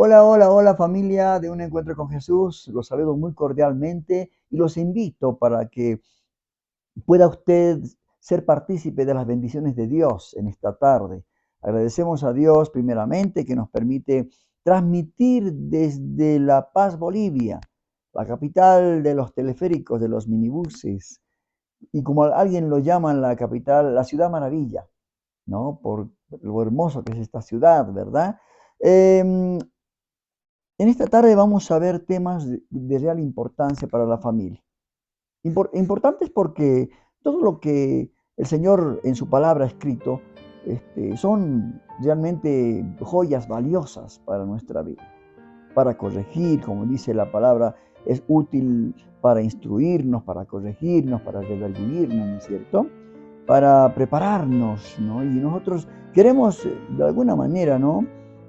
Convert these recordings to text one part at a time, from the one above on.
Hola, hola, hola familia de Un Encuentro con Jesús. Los saludo muy cordialmente y los invito para que pueda usted ser partícipe de las bendiciones de Dios en esta tarde. Agradecemos a Dios primeramente que nos permite transmitir desde La Paz, Bolivia, la capital de los teleféricos, de los minibuses, y como alguien lo llama la capital, la ciudad maravilla, ¿no? Por lo hermoso que es esta ciudad, ¿verdad? Em, en esta tarde vamos a ver temas de real importancia para la familia. Importantes porque todo lo que el Señor en su palabra ha escrito son realmente joyas valiosas para nuestra vida. Para corregir, como dice la palabra, es útil para instruirnos, para corregirnos, para redarguirnos, ¿no es cierto? Para prepararnos, ¿no? Y nosotros queremos, de alguna manera, ¿no?,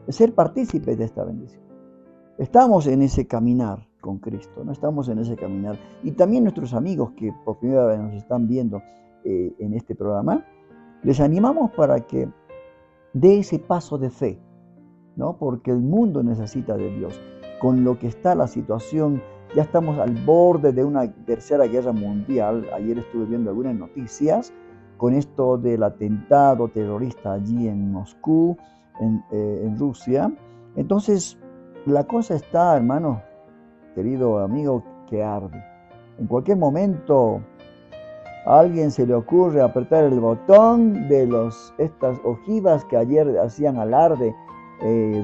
ser partícipes de esta bendición. Estamos en ese caminar con Cristo, no estamos en ese caminar. Y también nuestros amigos que por primera vez nos están viendo en este programa, les animamos para que dé ese paso de fe, ¿no? Porque el mundo necesita de Dios. Con lo que está la situación, ya estamos al borde de una tercera guerra mundial. Ayer estuve viendo algunas noticias con esto del atentado terrorista allí en Moscú, en Rusia. Entonces, la cosa está, hermano, querido amigo, que arde. En cualquier momento a alguien se le ocurre apretar el botón de estas ojivas que ayer hacían alarde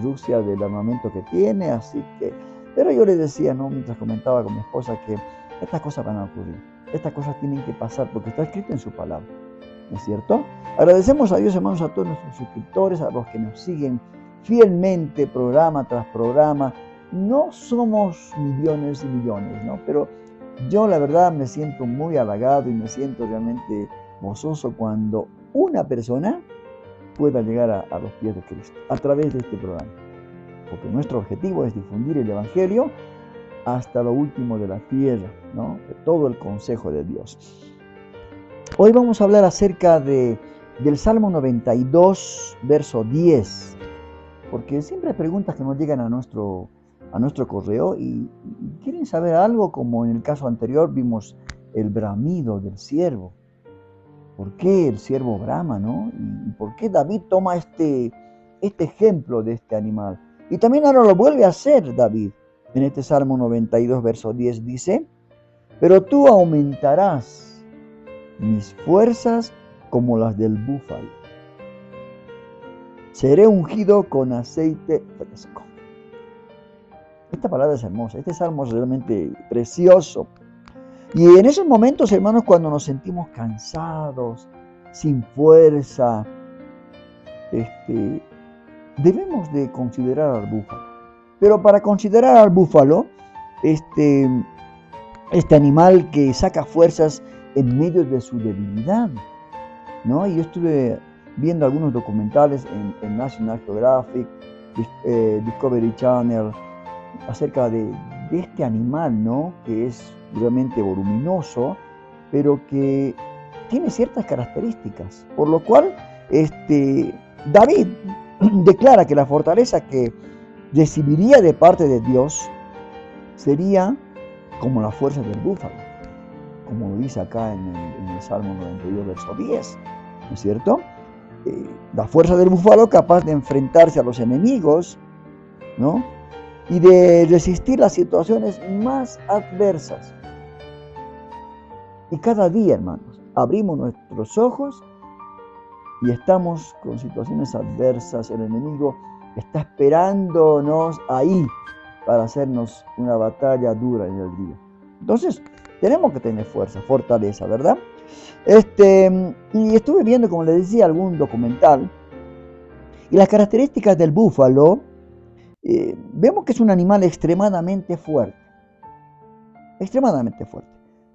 Rusia del armamento que tiene, así que... Pero yo le decía, ¿no?, mientras comentaba con mi esposa, que estas cosas van a ocurrir, estas cosas tienen que pasar porque está escrito en su palabra, ¿no es cierto? Agradecemos a Dios, hermanos, a todos nuestros suscriptores, a los que nos siguen fielmente programa tras programa. No somos millones y millones, ¿no? Pero yo la verdad me siento muy halagado y me siento realmente gozoso cuando una persona pueda llegar a los pies de Cristo a través de este programa. Porque nuestro objetivo es difundir el Evangelio hasta lo último de la tierra, ¿no?, de todo el consejo de Dios. Hoy vamos a hablar acerca del Salmo 92, verso 10, porque siempre hay preguntas que nos llegan a nuestro correo y quieren saber algo, como en el caso anterior vimos el bramido del siervo. ¿Por qué el siervo brama, no? ¿Y por qué David toma este ejemplo de este animal? Y también ahora lo vuelve a hacer David. En este Salmo 92, verso 10 dice: pero tú aumentarás mis fuerzas como las del búfalo. Seré ungido con aceite fresco. Esta palabra es hermosa, este salmo es realmente precioso. Y en esos momentos, hermanos, cuando nos sentimos cansados, sin fuerza, debemos de considerar al búfalo. Pero para considerar al búfalo, este animal que saca fuerzas en medio de su debilidad, ¿no? Y yo estuve viendo algunos documentales en National Geographic, Discovery Channel, acerca de este animal, ¿no?, que es realmente voluminoso, pero que tiene ciertas características, por lo cual David declara que la fortaleza que recibiría de parte de Dios sería como la fuerza del búfalo, como lo dice acá en el Salmo 92, verso 10, ¿no es cierto? La fuerza del búfalo capaz de enfrentarse a los enemigos, ¿no?, y de resistir las situaciones más adversas. Y cada día, hermanos, abrimos nuestros ojos y estamos con situaciones adversas. El enemigo está esperándonos ahí para hacernos una batalla dura en el día. Entonces, tenemos que tener fuerza, fortaleza, ¿verdad? Y estuve viendo, como les decía, algún documental, y las características del búfalo. Vemos que es un animal extremadamente fuerte,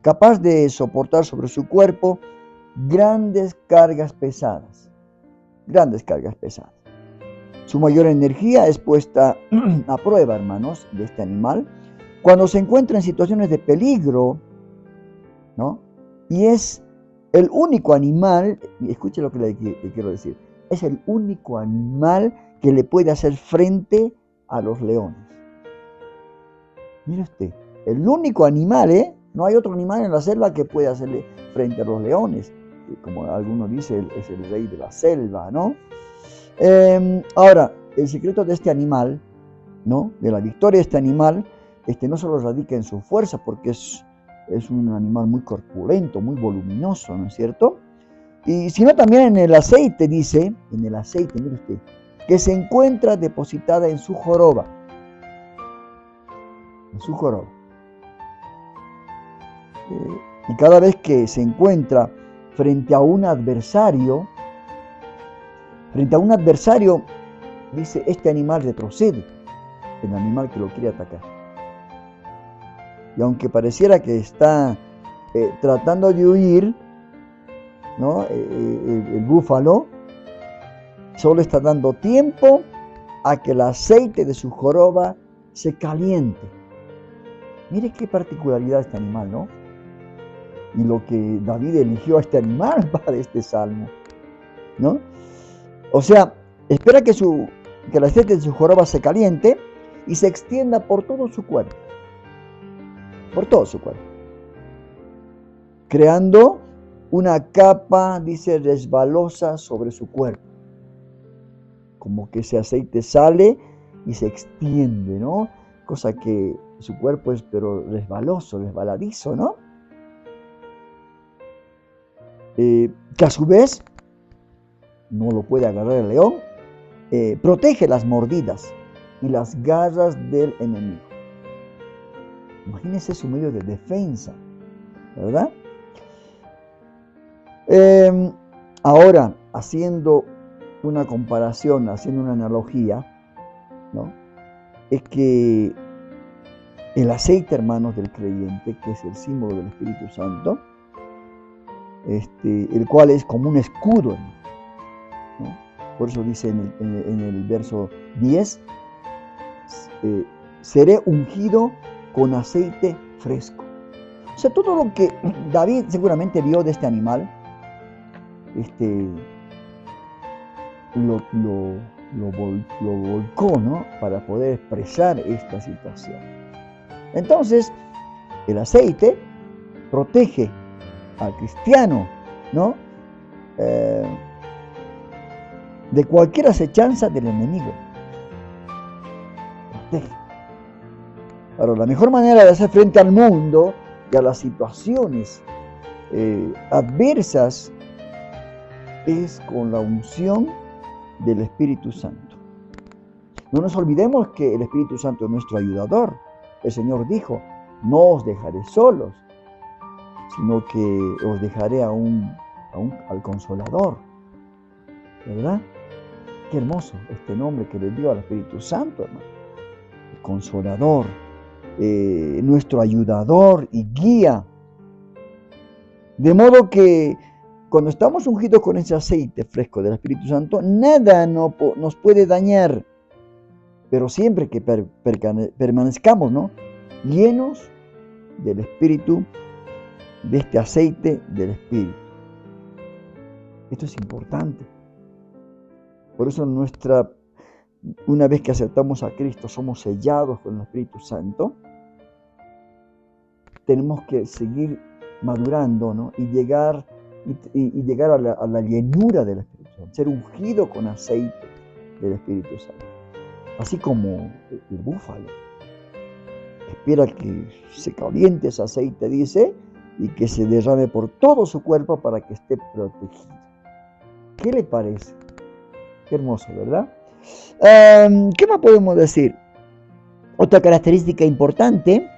capaz de soportar sobre su cuerpo grandes cargas pesadas. Su mayor energía es puesta a prueba, hermanos, de este animal cuando se encuentra en situaciones de peligro, ¿no? Y es el único animal, escuche lo que le quiero decir, es el único animal que le puede hacer frente a los leones. Mire usted, el único animal, no hay otro animal en la selva que pueda hacerle frente a los leones. Como algunos dicen, es el rey de la selva, ¿no? Ahora, el secreto de este animal, ¿no? De la victoria de este animal, no solo radica en su fuerza, porque es un animal muy corpulento, muy voluminoso, ¿no es cierto? Y sino también en el aceite, dice, en el aceite, mire usted, que se encuentra depositada en su joroba. En su joroba. Y cada vez que se encuentra frente a un adversario, dice, este animal retrocede, el animal que lo quiere atacar. Y aunque pareciera que está tratando de huir, ¿no? El búfalo solo está dando tiempo a que el aceite de su joroba se caliente. Mire qué particularidad este animal, ¿no? Y lo que David eligió a este animal para este salmo, ¿no? O sea, espera que el aceite de su joroba se caliente y se extienda por todo su cuerpo. Por todo su cuerpo. Creando una capa, dice, resbalosa sobre su cuerpo. Como que ese aceite sale y se extiende, ¿no? Cosa que su cuerpo es pero resbaladizo, ¿no? Que a su vez no lo puede agarrar el león, protege las mordidas y las garras del enemigo. Imagínense su medio de defensa, ¿verdad? Ahora, haciendo una comparación, haciendo una analogía, ¿no? Es que el aceite, hermanos, del creyente, que es el símbolo del Espíritu Santo, el cual es como un escudo, ¿no? Por eso dice en el verso 10, seré ungido con aceite fresco. O sea, todo lo que David seguramente vio de este animal, lo volcó, ¿no? Para poder expresar esta situación. Entonces, el aceite protege al cristiano, ¿no? De cualquier acechanza del enemigo. Protege. Ahora, la mejor manera de hacer frente al mundo y a las situaciones adversas es con la unción del Espíritu Santo. No nos olvidemos que el Espíritu Santo es nuestro ayudador. El Señor dijo, no os dejaré solos, sino que os dejaré al Consolador. ¿Verdad? Qué hermoso este nombre que le dio al Espíritu Santo, hermano. El Consolador, nuestro ayudador y guía. De modo que cuando estamos ungidos con ese aceite fresco del Espíritu Santo, nada nos puede dañar. Pero siempre que permanezcamos, ¿no? Llenos del Espíritu, de este aceite del Espíritu. Esto es importante. Por eso una vez que aceptamos a Cristo, somos sellados con el Espíritu Santo. Tenemos que seguir madurando, ¿no? Y llegar a la llenura del Espíritu Santo, ser ungido con aceite del Espíritu Santo. Así como el búfalo espera que se caliente ese aceite, dice, y que se derrame por todo su cuerpo para que esté protegido. ¿Qué le parece? Qué hermoso, ¿verdad? ¿Qué más podemos decir? Otra característica importante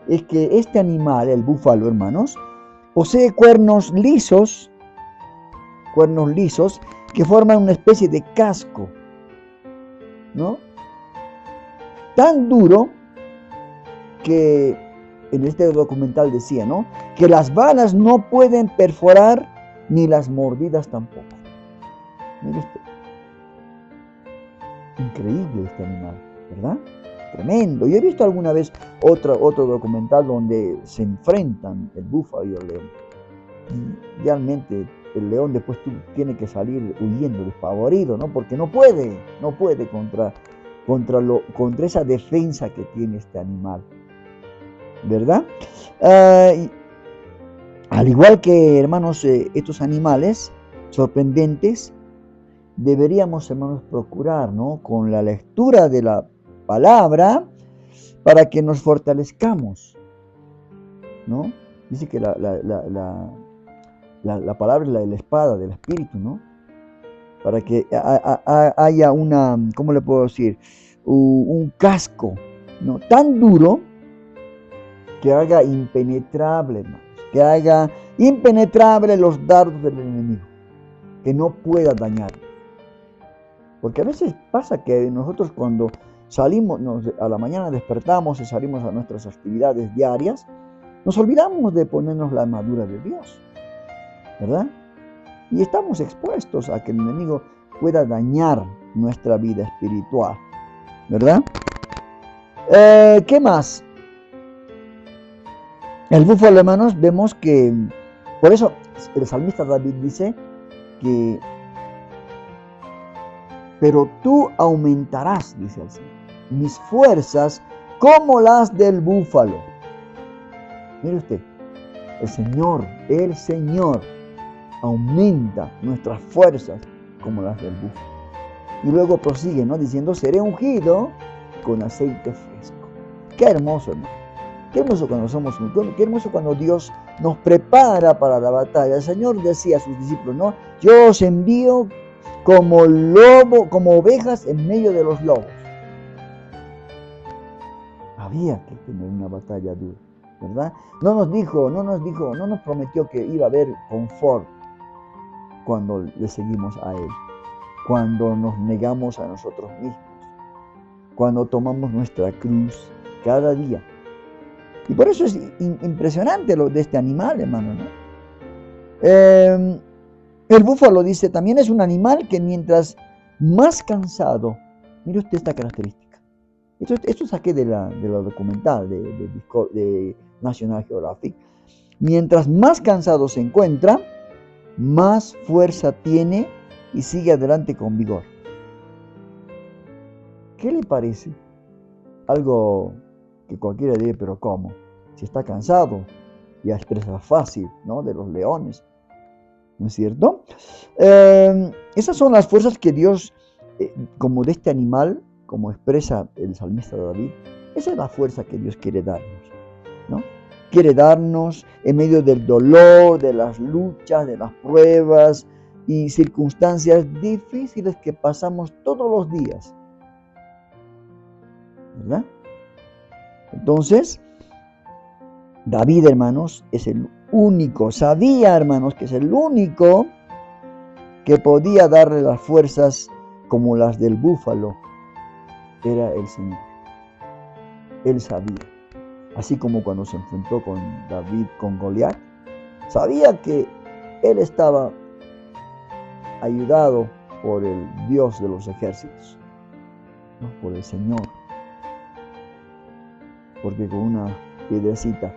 es que este animal, el búfalo, hermanos, posee cuernos lisos que forman una especie de casco, ¿no? Tan duro que en este documental decía, ¿no? Que las balas no pueden perforar ni las mordidas tampoco. Mire usted. Increíble este animal, ¿verdad? Tremendo. Yo he visto alguna vez otro documental donde se enfrentan el búfalo y el león. Y realmente el león después tiene que salir huyendo despavorido, ¿no? Porque no puede contra contra esa defensa que tiene este animal, ¿verdad? Al igual que, hermanos, estos animales sorprendentes, deberíamos, hermanos, procurar, ¿no?, con la lectura de la palabra, para que nos fortalezcamos, ¿no? Dice que la palabra es la espada del Espíritu, ¿no? Para que haya una, ¿cómo le puedo decir? Un casco, ¿no?, tan duro que haga impenetrable, hermanos, que haga impenetrable los dardos del enemigo, que no pueda dañar. Porque a veces pasa que nosotros cuando salimos, a la mañana despertamos y salimos a nuestras actividades diarias, nos olvidamos de ponernos la armadura de Dios, ¿verdad? Y estamos expuestos a que el enemigo pueda dañar nuestra vida espiritual, ¿verdad? ¿Qué más? El búfalo, hermanos, vemos que, por eso el salmista David dice que, pero tú aumentarás, dice el Señor, mis fuerzas como las del búfalo. Mire usted, el Señor aumenta nuestras fuerzas como las del búfalo. Y luego prosigue, ¿no?, diciendo, seré ungido con aceite fresco. Qué hermoso, hermano. Qué hermoso cuando somos ungidos, qué hermoso cuando Dios nos prepara para la batalla. El Señor decía a sus discípulos, ¿no?, yo os envío como ovejas en medio de los lobos. Había que tener una batalla dura, ¿verdad? No nos prometió que iba a haber confort cuando le seguimos a Él, cuando nos negamos a nosotros mismos, cuando tomamos nuestra cruz cada día. Y por eso es impresionante lo de este animal, hermano, ¿no? El búfalo, dice, también es un animal que mientras más cansado, mire usted esta característica. Esto saqué de la documental de National Geographic. Mientras más cansado se encuentra, más fuerza tiene y sigue adelante con vigor. ¿Qué le parece? Algo que cualquiera diría, pero ¿cómo? Si está cansado, ya es presa fácil, ¿no?, de los leones, ¿no es cierto? Esas son las fuerzas que Dios, como de este animal, como expresa el salmista David, esa es la fuerza que Dios quiere darnos, ¿no? Quiere darnos en medio del dolor, de las luchas, de las pruebas y circunstancias difíciles que pasamos todos los días, ¿verdad? Entonces, David, hermanos, es el único, sabía, hermanos, que es el único que podía darle las fuerzas como las del búfalo. Era el Señor. Él sabía. Así como cuando se enfrentó con David, con Goliat, sabía que él estaba ayudado por el Dios de los ejércitos, ¿no?, por el Señor. Porque con una piedrecita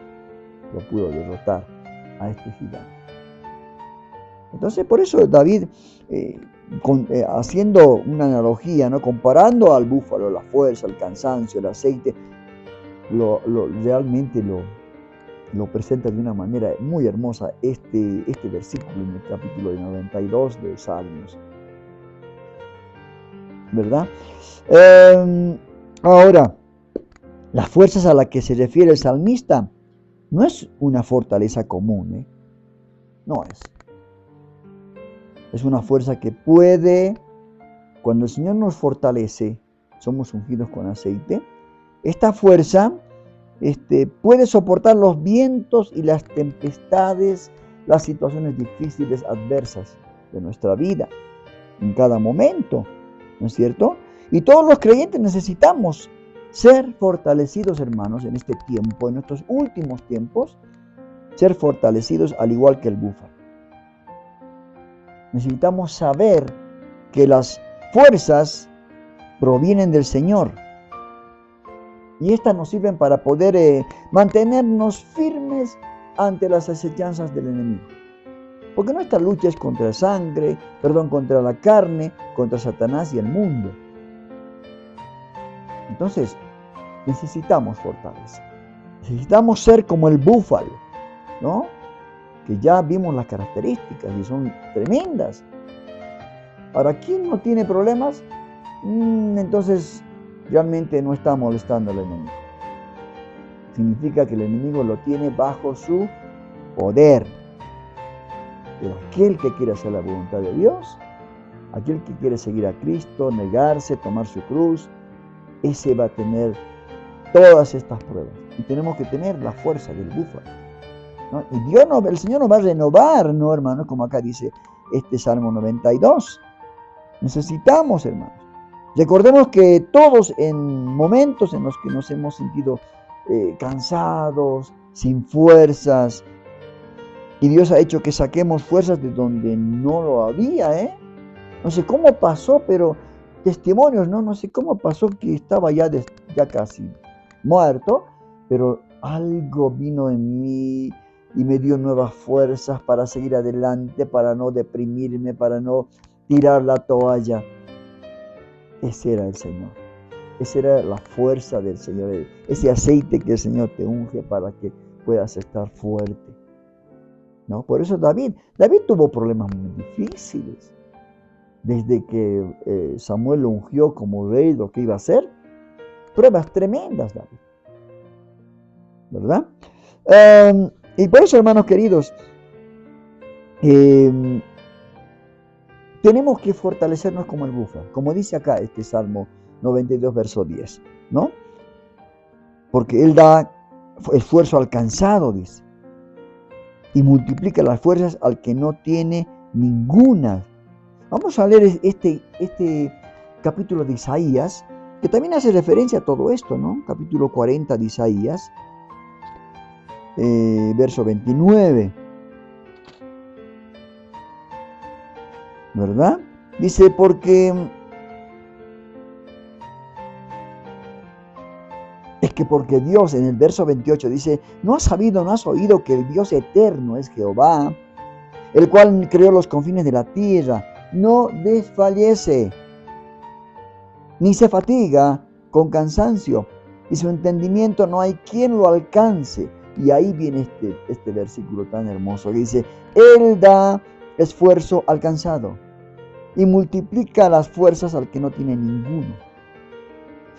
lo pudo derrotar a este gigante. Entonces, por eso David, haciendo una analogía, ¿no?, comparando al búfalo, la fuerza, el cansancio, el aceite, realmente lo presenta de una manera muy hermosa este versículo en el capítulo 92 de Salmos, ¿verdad? Ahora, las fuerzas a las que se refiere el salmista no es una fortaleza común, ¿eh? No es. Es una fuerza que puede, cuando el Señor nos fortalece, somos ungidos con aceite, esta fuerza puede soportar los vientos y las tempestades, las situaciones difíciles, adversas de nuestra vida, en cada momento, ¿no es cierto? Y todos los creyentes necesitamos ser fortalecidos, hermanos, en este tiempo, en nuestros últimos tiempos, ser fortalecidos al igual que el búfalo. Necesitamos saber que las fuerzas provienen del Señor. Y estas nos sirven para poder mantenernos firmes ante las acechanzas del enemigo. Porque nuestra lucha es contra contra la carne, contra Satanás y el mundo. Entonces, necesitamos fortaleza. Necesitamos ser como el búfalo, ¿no? Que ya vimos las características y son tremendas. Ahora, ¿quién no tiene problemas? Entonces, realmente no está molestando al enemigo. Significa que el enemigo lo tiene bajo su poder. Pero aquel que quiere hacer la voluntad de Dios, aquel que quiere seguir a Cristo, negarse, tomar su cruz, ese va a tener todas estas pruebas. Y tenemos que tener la fuerza del búfalo, ¿no? Y el Señor nos va a renovar, ¿no, hermanos? Como acá dice este Salmo 92. Necesitamos, hermanos. Recordemos que todos en momentos en los que nos hemos sentido cansados, sin fuerzas, y Dios ha hecho que saquemos fuerzas de donde no lo había, ¿eh? No sé cómo pasó, pero testimonios, ¿no? No sé cómo pasó que estaba ya casi muerto, pero algo vino en mí y me dio nuevas fuerzas para seguir adelante, para no deprimirme, para no tirar la toalla. Ese era el Señor. Esa era la fuerza del Señor. Ese aceite que el Señor te unge para que puedas estar fuerte, ¿no? Por eso David tuvo problemas muy difíciles. Desde que Samuel lo ungió como rey, lo que iba a hacer, pruebas tremendas, David, ¿verdad? Y por eso, hermanos queridos, tenemos que fortalecernos como el búfalo, como dice acá este Salmo 92, verso 10, ¿no? Porque Él da esfuerzo al cansado, dice, y multiplica las fuerzas al que no tiene ninguna. Vamos a leer este capítulo de Isaías, que también hace referencia a todo esto, ¿no? Capítulo 40 de Isaías, verso 29. ¿Verdad? Dice, porque Dios, en el verso 28 dice, ¿no has sabido, no has oído que el Dios eterno es Jehová, el cual creó los confines de la tierra? No desfallece, ni se fatiga con cansancio, y su entendimiento no hay quien lo alcance. Y ahí viene este versículo tan hermoso que dice, Él da esfuerzo al cansado y multiplica las fuerzas al que no tiene ninguno.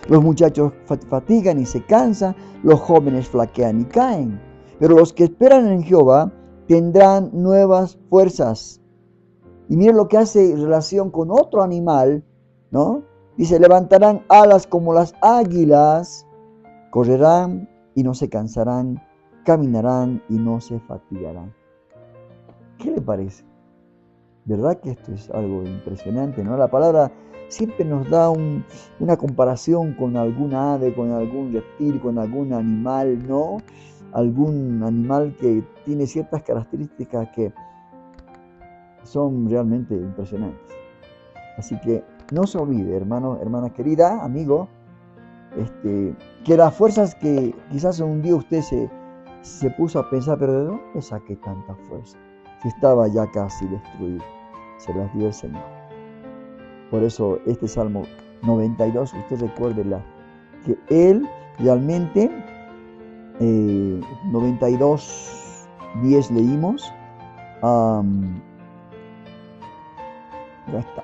Los muchachos fatigan y se cansan, los jóvenes flaquean y caen, pero los que esperan en Jehová tendrán nuevas fuerzas. Y miren lo que hace en relación con otro animal, ¿no? Dice, levantarán alas como las águilas, correrán y no se cansarán, caminarán y no se fatigarán. ¿Qué le parece? ¿Verdad que esto es algo impresionante, ¿no? La palabra siempre nos da una comparación con alguna ave, con algún reptil, con algún animal, ¿no? Algún animal que tiene ciertas características que son realmente impresionantes. Así que no se olvide, hermano, hermana querida, amigo, que las fuerzas que quizás un día usted se puso a pensar, pero ¿de dónde saqué tanta fuerza? Si estaba ya casi destruido, se las dio el Señor. Por eso este Salmo 92, usted recuérdela, que Él realmente, 92, 10 leímos, ya está.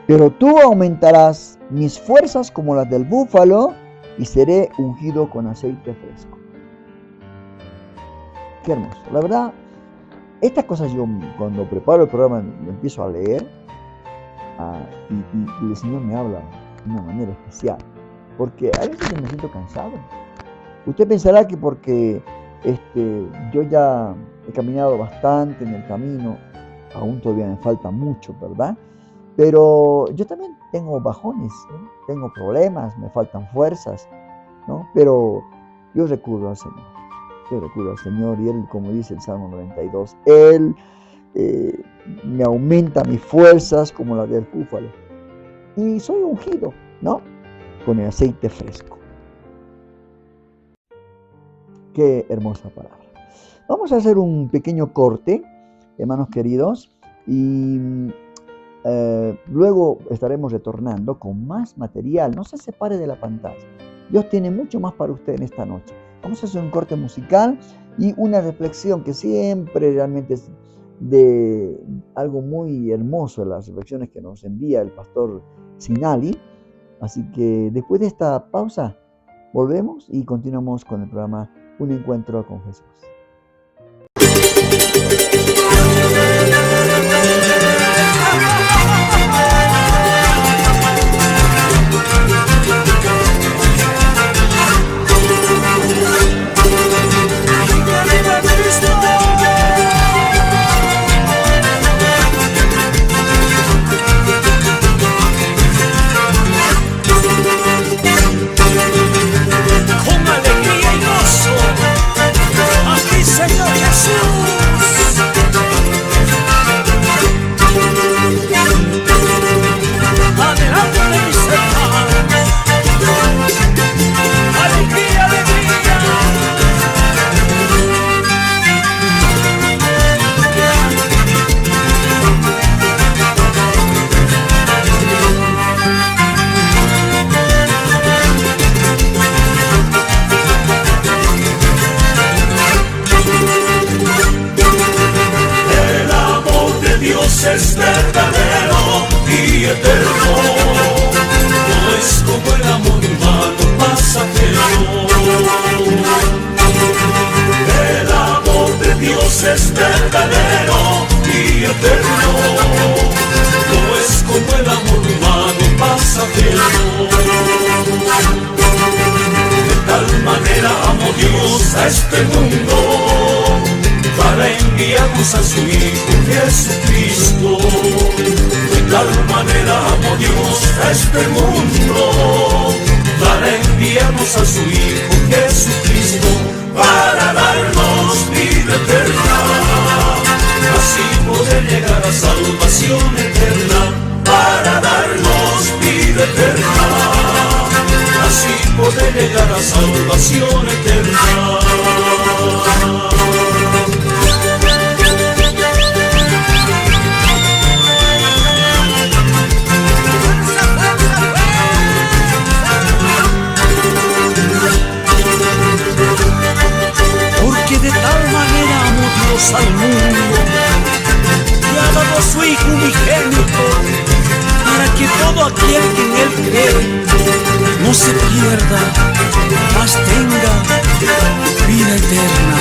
Pero tú aumentarás mis fuerzas como las del búfalo y seré ungido con aceite fresco. Qué hermoso. La verdad, estas cosas yo cuando preparo el programa lo empiezo a leer y el Señor me habla de una manera especial. Porque a veces me siento cansado. Usted pensará que porque yo ya he caminado bastante en el camino, aún todavía me falta mucho, ¿verdad? Pero yo también tengo bajones, ¿eh? Tengo problemas, me faltan fuerzas, ¿no? Pero yo recurro al Señor. Yo recurro al Señor y Él, como dice el Salmo 92, Él me aumenta mis fuerzas como la del búfalo. Y soy ungido, ¿no? Con el aceite fresco. Qué hermosa palabra. Vamos a hacer un pequeño corte, hermanos queridos, y Luego estaremos retornando con más material. No se separe de la pantalla. Dios tiene mucho más para usted en esta noche. Vamos a hacer un corte musical y una reflexión que siempre realmente es de algo muy hermoso, las reflexiones que nos envía el pastor Sinali. Así que después de esta pausa volvemos y continuamos con el programa Un Encuentro con Jesús. Es verdadero y eterno, no es como el amor humano pasajero. El amor de Dios es verdadero y eterno, no es como el amor humano pasajero. De tal manera amó Dios a este mundo, para enviarnos a su Hijo Jesucristo. De tal manera amó Dios a este mundo, para enviarnos a su Hijo Jesucristo, para darnos vida eterna, así poder llegar a salvación eterna, para darnos vida eterna, así poder llegar a salvación eterna. De tal manera amó Dios al mundo, y ha dado a su Hijo unigénito, para que todo aquel que en Él cree no se pierda, mas tenga vida eterna.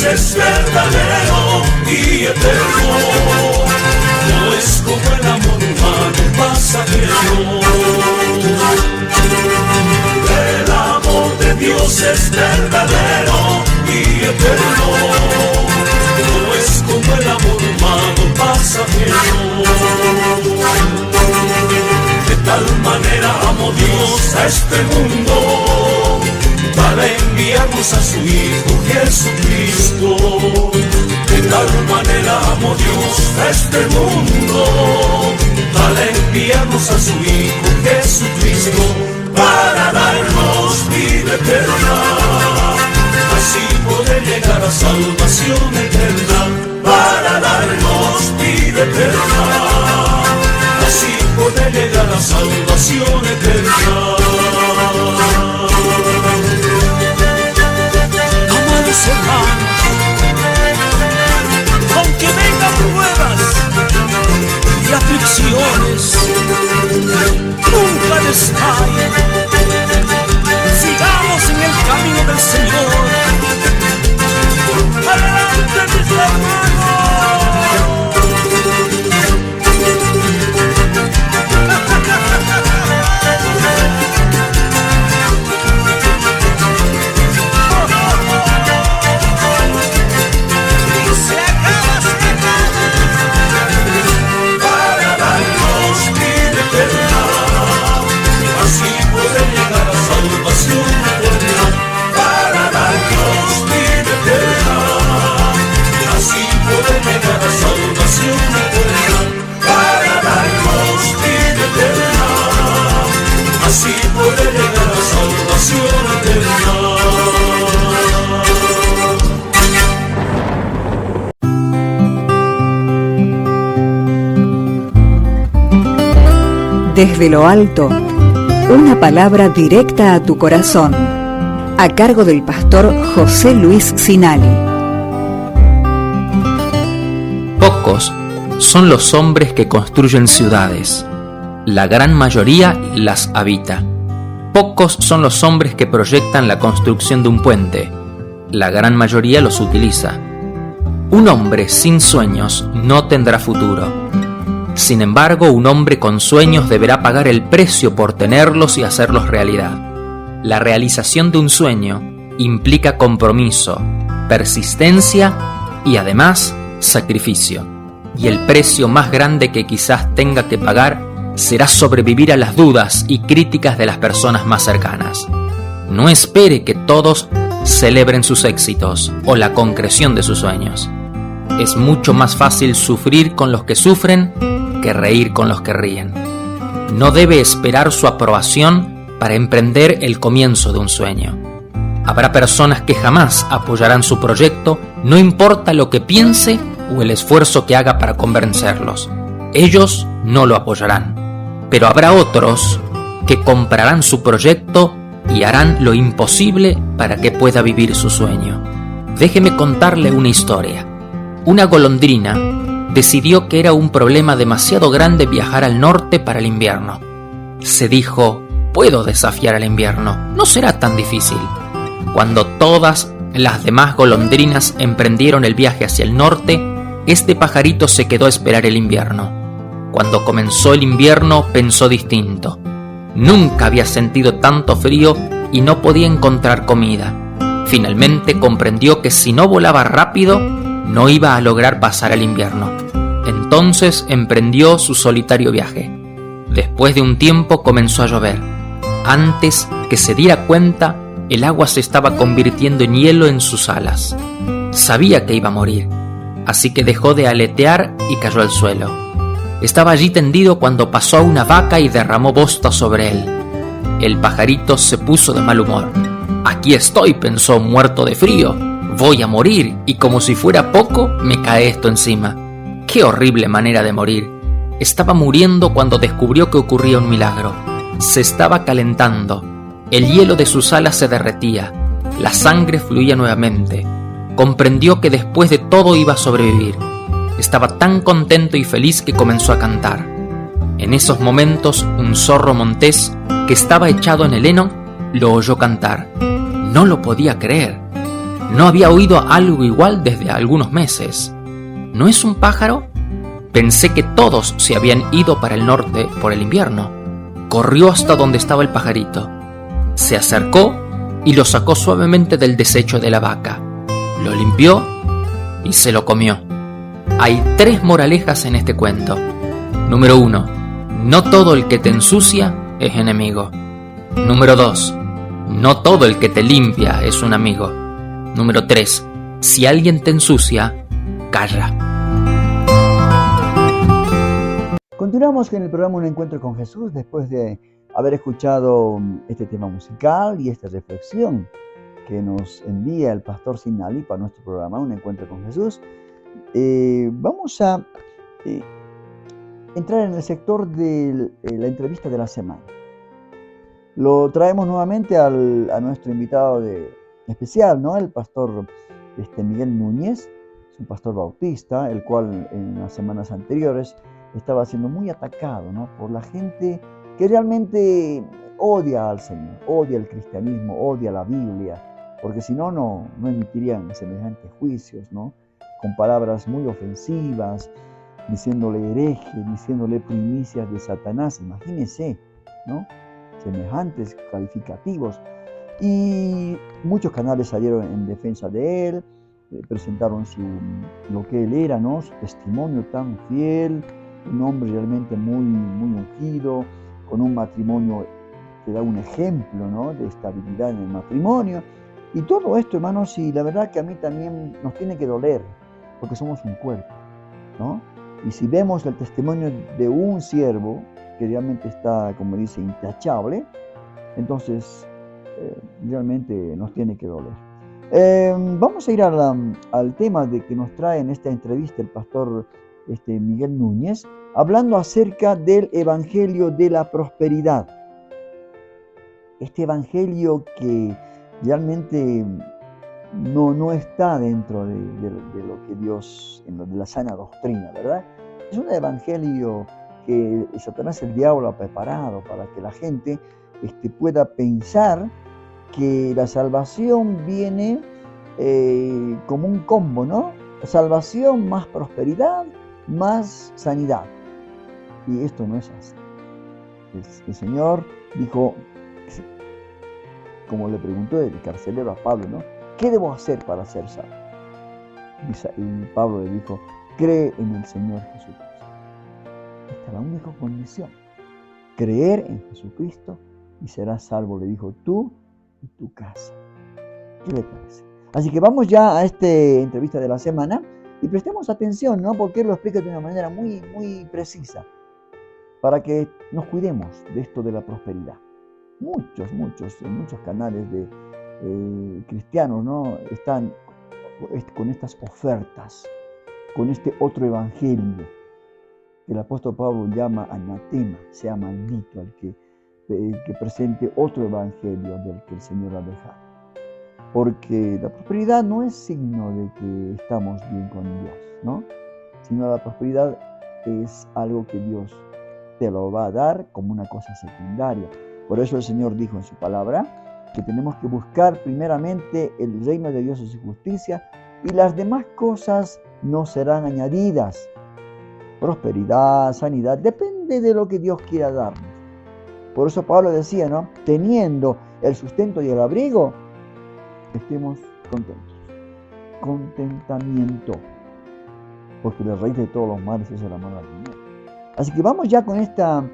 Es verdadero y eterno, no es como el amor humano pasajero. El amor de Dios es verdadero y eterno, no es como el amor humano pasajero. De tal manera amó Dios a este mundo, para enviarnos a su Hijo Jesucristo. De tal manera amó Dios a este mundo, para enviarnos a su Hijo Jesucristo, para darnos vida eterna, así poder llegar a salvación eterna, para darnos vida eterna, así poder llegar a salvación eterna. Amados hermanos, aunque vengan pruebas y aflicciones, nunca desmayen. Sigamos en el camino del Señor. ¡Adelante, mis hermanos! Desde lo alto, una palabra directa a tu corazón, a cargo del pastor José Luis Sinali. Pocos son los hombres que construyen ciudades. La gran mayoría las habita. Pocos son los hombres que proyectan la construcción de un puente. La gran mayoría los utiliza. Un hombre sin sueños no tendrá futuro. Sin embargo, un hombre con sueños deberá pagar el precio por tenerlos y hacerlos realidad. La realización de un sueño implica compromiso, persistencia y además sacrificio. Y el precio más grande que quizás tenga que pagar será sobrevivir a las dudas y críticas de las personas más cercanas. No espere que todos celebren sus éxitos o la concreción de sus sueños. Es mucho más fácil sufrir con los que sufren que reír con los que ríen. No debe esperar su aprobación para emprender el comienzo de un sueño. Habrá personas que jamás apoyarán su proyecto, no importa lo que piense o el esfuerzo que haga para convencerlos. Ellos no lo apoyarán. Pero habrá otros que comprarán su proyecto y harán lo imposible para que pueda vivir su sueño. Déjeme contarle una historia. Una golondrina decidió que era un problema demasiado grande viajar al norte para el invierno. Se dijo, puedo desafiar al invierno, no será tan difícil. Cuando todas las demás golondrinas emprendieron el viaje hacia el norte, este pajarito se quedó a esperar el invierno. Cuando comenzó el invierno pensó distinto. Nunca había sentido tanto frío y no podía encontrar comida. Finalmente comprendió que si no volaba rápido, no iba a lograr pasar el invierno. Entonces emprendió su solitario viaje. Después de un tiempo comenzó a llover. Antes que se diera cuenta, el agua se estaba convirtiendo en hielo en sus alas. Sabía que iba a morir, así que dejó de aletear y cayó al suelo. Estaba allí tendido cuando pasó a una vaca y derramó bosta sobre él. El pajarito se puso de mal humor. Aquí estoy, pensó, muerto de frío. Voy a morir, y como si fuera poco, me cae esto encima. ¡Qué horrible manera de morir! Estaba muriendo cuando descubrió que ocurría un milagro. Se estaba calentando. El hielo de sus alas se derretía. La sangre fluía nuevamente. Comprendió que después de todo iba a sobrevivir. Estaba tan contento y feliz que comenzó a cantar. En esos momentos, un zorro montés que estaba echado en el heno lo oyó cantar. No lo podía creer. No había oído algo igual desde algunos meses. ¿No es un pájaro? Pensé que todos se habían ido para el norte por el invierno. Corrió hasta donde estaba el pajarito. Se acercó y lo sacó suavemente del desecho de la vaca. Lo limpió y se lo comió. Hay 3 moralejas en este cuento. Número 1. No todo el que te ensucia es enemigo. Número 2. No todo el que te limpia es un amigo. Número 3. Si alguien te ensucia, calla. Continuamos con el programa Un Encuentro con Jesús después de haber escuchado este tema musical y esta reflexión que nos envía el pastor Sinali para nuestro programa Un Encuentro con Jesús. Vamos a entrar en el sector de la entrevista de la semana. Lo traemos nuevamente a nuestro invitado especial, ¿no? El pastor Miguel Núñez, es un pastor bautista, el cual en las semanas anteriores estaba siendo muy atacado, ¿no? Por la gente que realmente odia al Señor, odia el cristianismo, odia la Biblia, porque si no, no emitirían semejantes juicios, ¿no? Con palabras muy ofensivas, diciéndole hereje, diciéndole primicias de Satanás, imagínense, ¿no? Semejantes calificativos. Y muchos canales salieron en defensa de él, presentaron lo que él era, ¿no? Su testimonio tan fiel, un hombre realmente muy, muy ungido, con un matrimonio que da un ejemplo, ¿no? De estabilidad en el matrimonio. Y todo esto, hermanos, y la verdad que a mí también nos tiene que doler, porque somos un cuerpo, ¿no? Y si vemos el testimonio de un siervo que realmente está, como dice, intachable, entonces realmente nos tiene que doler. Vamos a ir al tema de que nos trae en esta entrevista el pastor Miguel Núñez, hablando acerca del Evangelio de la prosperidad. Este Evangelio que realmente no está dentro de lo que Dios, de la sana doctrina, ¿verdad? Es un Evangelio que Satanás, el diablo, ha preparado para que la gente pueda pensar que la salvación viene como un combo, ¿no? Salvación más prosperidad, más sanidad. Y esto no es así. El Señor dijo, como le preguntó el carcelero a Pablo, ¿no? ¿Qué debo hacer para ser salvo? Y Pablo le dijo, cree en el Señor Jesucristo. Esta es la única condición. Creer en Jesucristo y serás salvo, le dijo, tú y tu casa. ¿Qué le parece? Así que vamos ya a esta entrevista de la semana y prestemos atención, ¿no? Porque él lo explica de una manera muy, muy precisa para que nos cuidemos de esto de la prosperidad. En muchos canales de cristianos, ¿no? Están con estas ofertas, con este otro evangelio que el apóstol Pablo llama anatema, sea maldito el que presente otro evangelio del que el Señor ha dejado. Porque la prosperidad no es signo de que estamos bien con Dios, ¿no? Sino la prosperidad es algo que Dios te lo va a dar como una cosa secundaria. Por eso el Señor dijo en su palabra que tenemos que buscar primeramente el reino de Dios y su justicia, y las demás cosas no serán añadidas. Prosperidad, sanidad, depende de lo que Dios quiera darnos. Por eso Pablo decía, ¿no? Teniendo el sustento y el abrigo, estemos contentos. Contentamiento. Porque la raíz de todos los males es el amor al dinero. Así que vamos ya con esta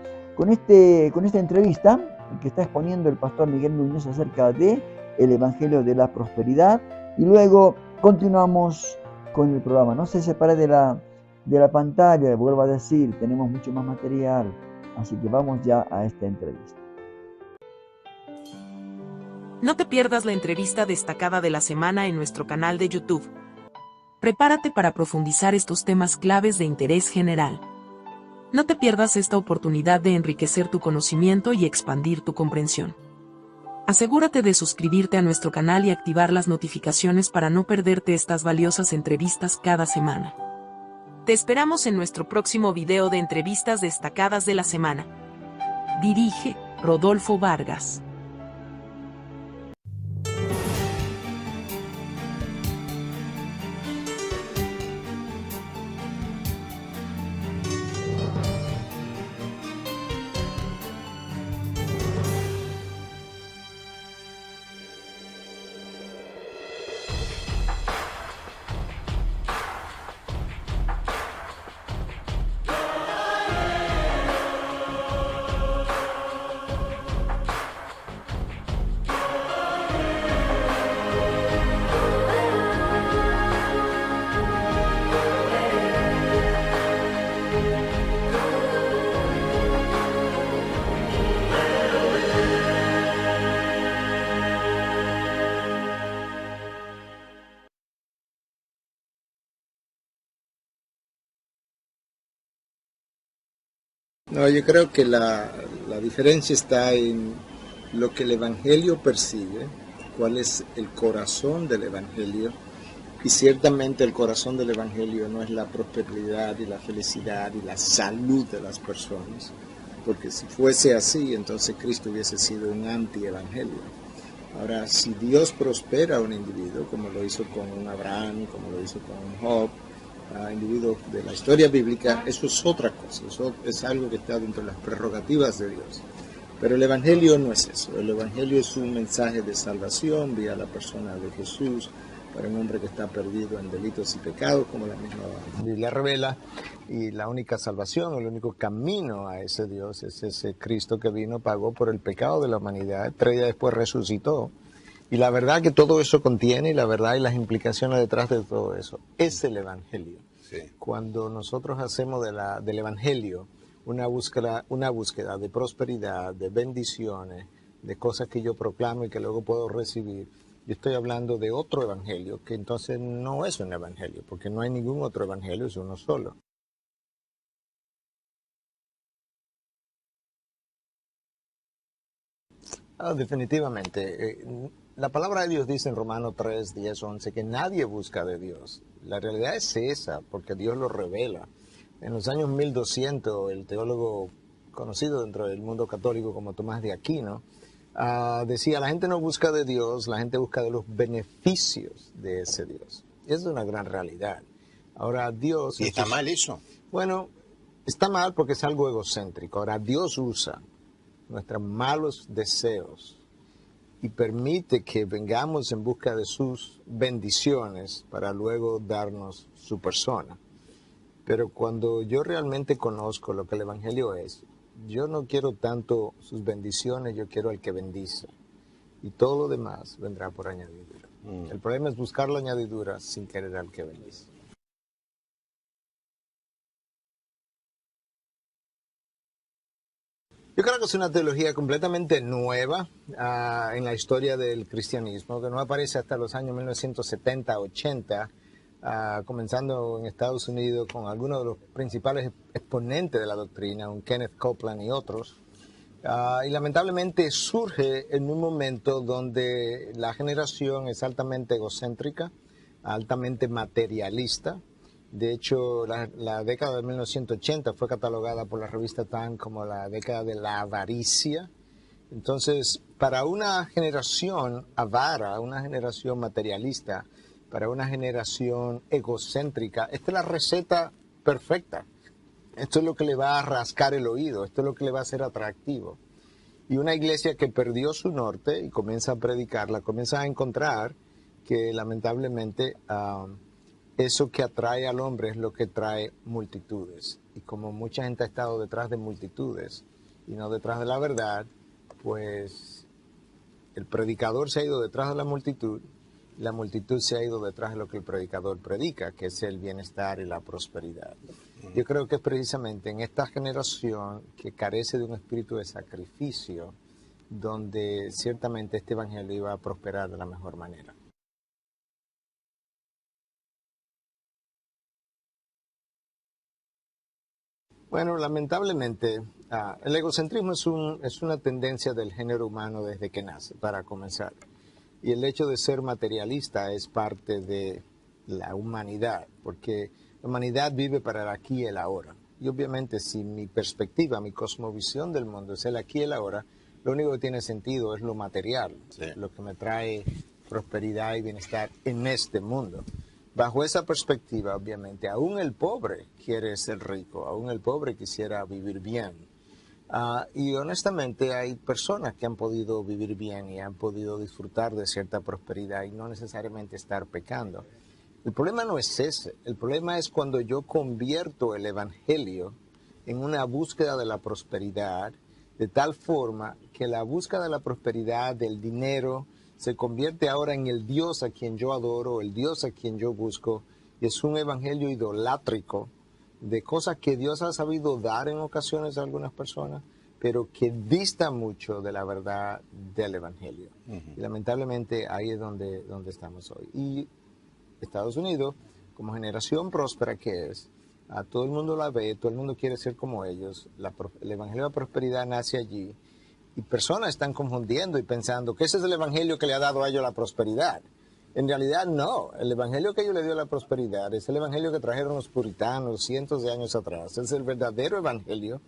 entrevista que está exponiendo el pastor Miguel Núñez acerca de el Evangelio de la prosperidad, y luego continuamos con el programa. No se separe de la pantalla, vuelvo a decir, tenemos mucho más material, así que vamos ya a esta entrevista. No te pierdas la entrevista destacada de la semana en nuestro canal de YouTube. Prepárate para profundizar estos temas claves de interés general. No te pierdas esta oportunidad de enriquecer tu conocimiento y expandir tu comprensión. Asegúrate de suscribirte a nuestro canal y activar las notificaciones para no perderte estas valiosas entrevistas cada semana. Te esperamos en nuestro próximo video de entrevistas destacadas de la semana. Dirige Rodolfo Vargas. No, yo creo que la diferencia está en lo que el Evangelio persigue, cuál es el corazón del Evangelio, y ciertamente el corazón del Evangelio no es la prosperidad y la felicidad y la salud de las personas, porque si fuese así, entonces Cristo hubiese sido un anti-evangelio. Ahora, si Dios prospera a un individuo, como lo hizo con un Abraham, como lo hizo con un Job, a individuos de la historia bíblica, eso es otra cosa, eso es algo que está dentro de las prerrogativas de Dios. Pero el Evangelio no es eso, el Evangelio es un mensaje de salvación vía la persona de Jesús para un hombre que está perdido en delitos y pecados, como la misma Biblia revela, y la única salvación, el único camino a ese Dios es ese Cristo que vino, pagó por el pecado de la humanidad, 3 días después resucitó. Y la verdad que todo eso contiene, y la verdad y las implicaciones detrás de todo eso, es el Evangelio. Sí. Cuando nosotros hacemos del Evangelio una búsqueda de prosperidad, de bendiciones, de cosas que yo proclamo y que luego puedo recibir, yo estoy hablando de otro Evangelio, que entonces no es un Evangelio, porque no hay ningún otro Evangelio, es uno solo. Definitivamente. La palabra de Dios dice en Romanos 3, 10, 11 que nadie busca de Dios. La realidad es esa, porque Dios lo revela. En los años 1200, el teólogo conocido dentro del mundo católico como Tomás de Aquino, decía, la gente no busca de Dios, la gente busca de los beneficios de ese Dios. Esa es una gran realidad. Ahora, Dios... ¿Y está mal eso? Bueno, está mal porque es algo egocéntrico. Ahora, Dios usa nuestros malos deseos y permite que vengamos en busca de sus bendiciones para luego darnos su persona. Pero cuando yo realmente conozco lo que el Evangelio es, yo no quiero tanto sus bendiciones, yo quiero al que bendice. Y todo lo demás vendrá por añadidura. El problema es buscar la añadidura sin querer al que bendice. Yo creo que es una teología completamente nueva en la historia del cristianismo, que no aparece hasta los años 1970-80, comenzando en Estados Unidos con algunos de los principales exponentes de la doctrina, un Kenneth Copeland y otros. Y lamentablemente surge en un momento donde la generación es altamente egocéntrica, altamente materialista. De hecho, la década de 1980 fue catalogada por la revista Time como la década de la avaricia. Entonces, para una generación avara, una generación materialista, para una generación egocéntrica, esta es la receta perfecta. Esto es lo que le va a rascar el oído, esto es lo que le va a hacer atractivo. Y una iglesia que perdió su norte y comienza a predicarla, comienza a encontrar que lamentablemente... eso que atrae al hombre es lo que trae multitudes. Y como mucha gente ha estado detrás de multitudes y no detrás de la verdad, pues el predicador se ha ido detrás de la multitud se ha ido detrás de lo que el predicador predica, que es el bienestar y la prosperidad. Yo creo que es precisamente en esta generación que carece de un espíritu de sacrificio donde ciertamente este evangelio iba a prosperar de la mejor manera. Bueno, lamentablemente, el egocentrismo es una tendencia del género humano desde que nace, para comenzar. Y el hecho de ser materialista es parte de la humanidad, porque la humanidad vive para el aquí y el ahora. Y obviamente, si mi perspectiva, mi cosmovisión del mundo es el aquí y el ahora, lo único que tiene sentido es lo material, sí, lo que me trae prosperidad y bienestar en este mundo. Bajo esa perspectiva, obviamente, aún el pobre quiere ser rico, aún el pobre quisiera vivir bien. Y honestamente hay personas que han podido vivir bien y han podido disfrutar de cierta prosperidad y no necesariamente estar pecando. El problema no es ese, el problema es cuando yo convierto el evangelio en una búsqueda de la prosperidad, de tal forma que la búsqueda de la prosperidad, del dinero, se convierte ahora en el Dios a quien yo adoro, el Dios a quien yo busco, y es un evangelio idolátrico de cosas que Dios ha sabido dar en ocasiones a algunas personas, pero que dista mucho de la verdad del evangelio. Y lamentablemente ahí es donde estamos hoy. Y Estados Unidos, como generación próspera que es, a todo el mundo la ve, todo el mundo quiere ser como ellos, el evangelio de la prosperidad nace allí, y personas están confundiendo y pensando que ese es el evangelio que le ha dado a ellos la prosperidad. En realidad no, el evangelio que ellos le dio la prosperidad es el evangelio que trajeron los puritanos cientos de años atrás. Es el verdadero evangelio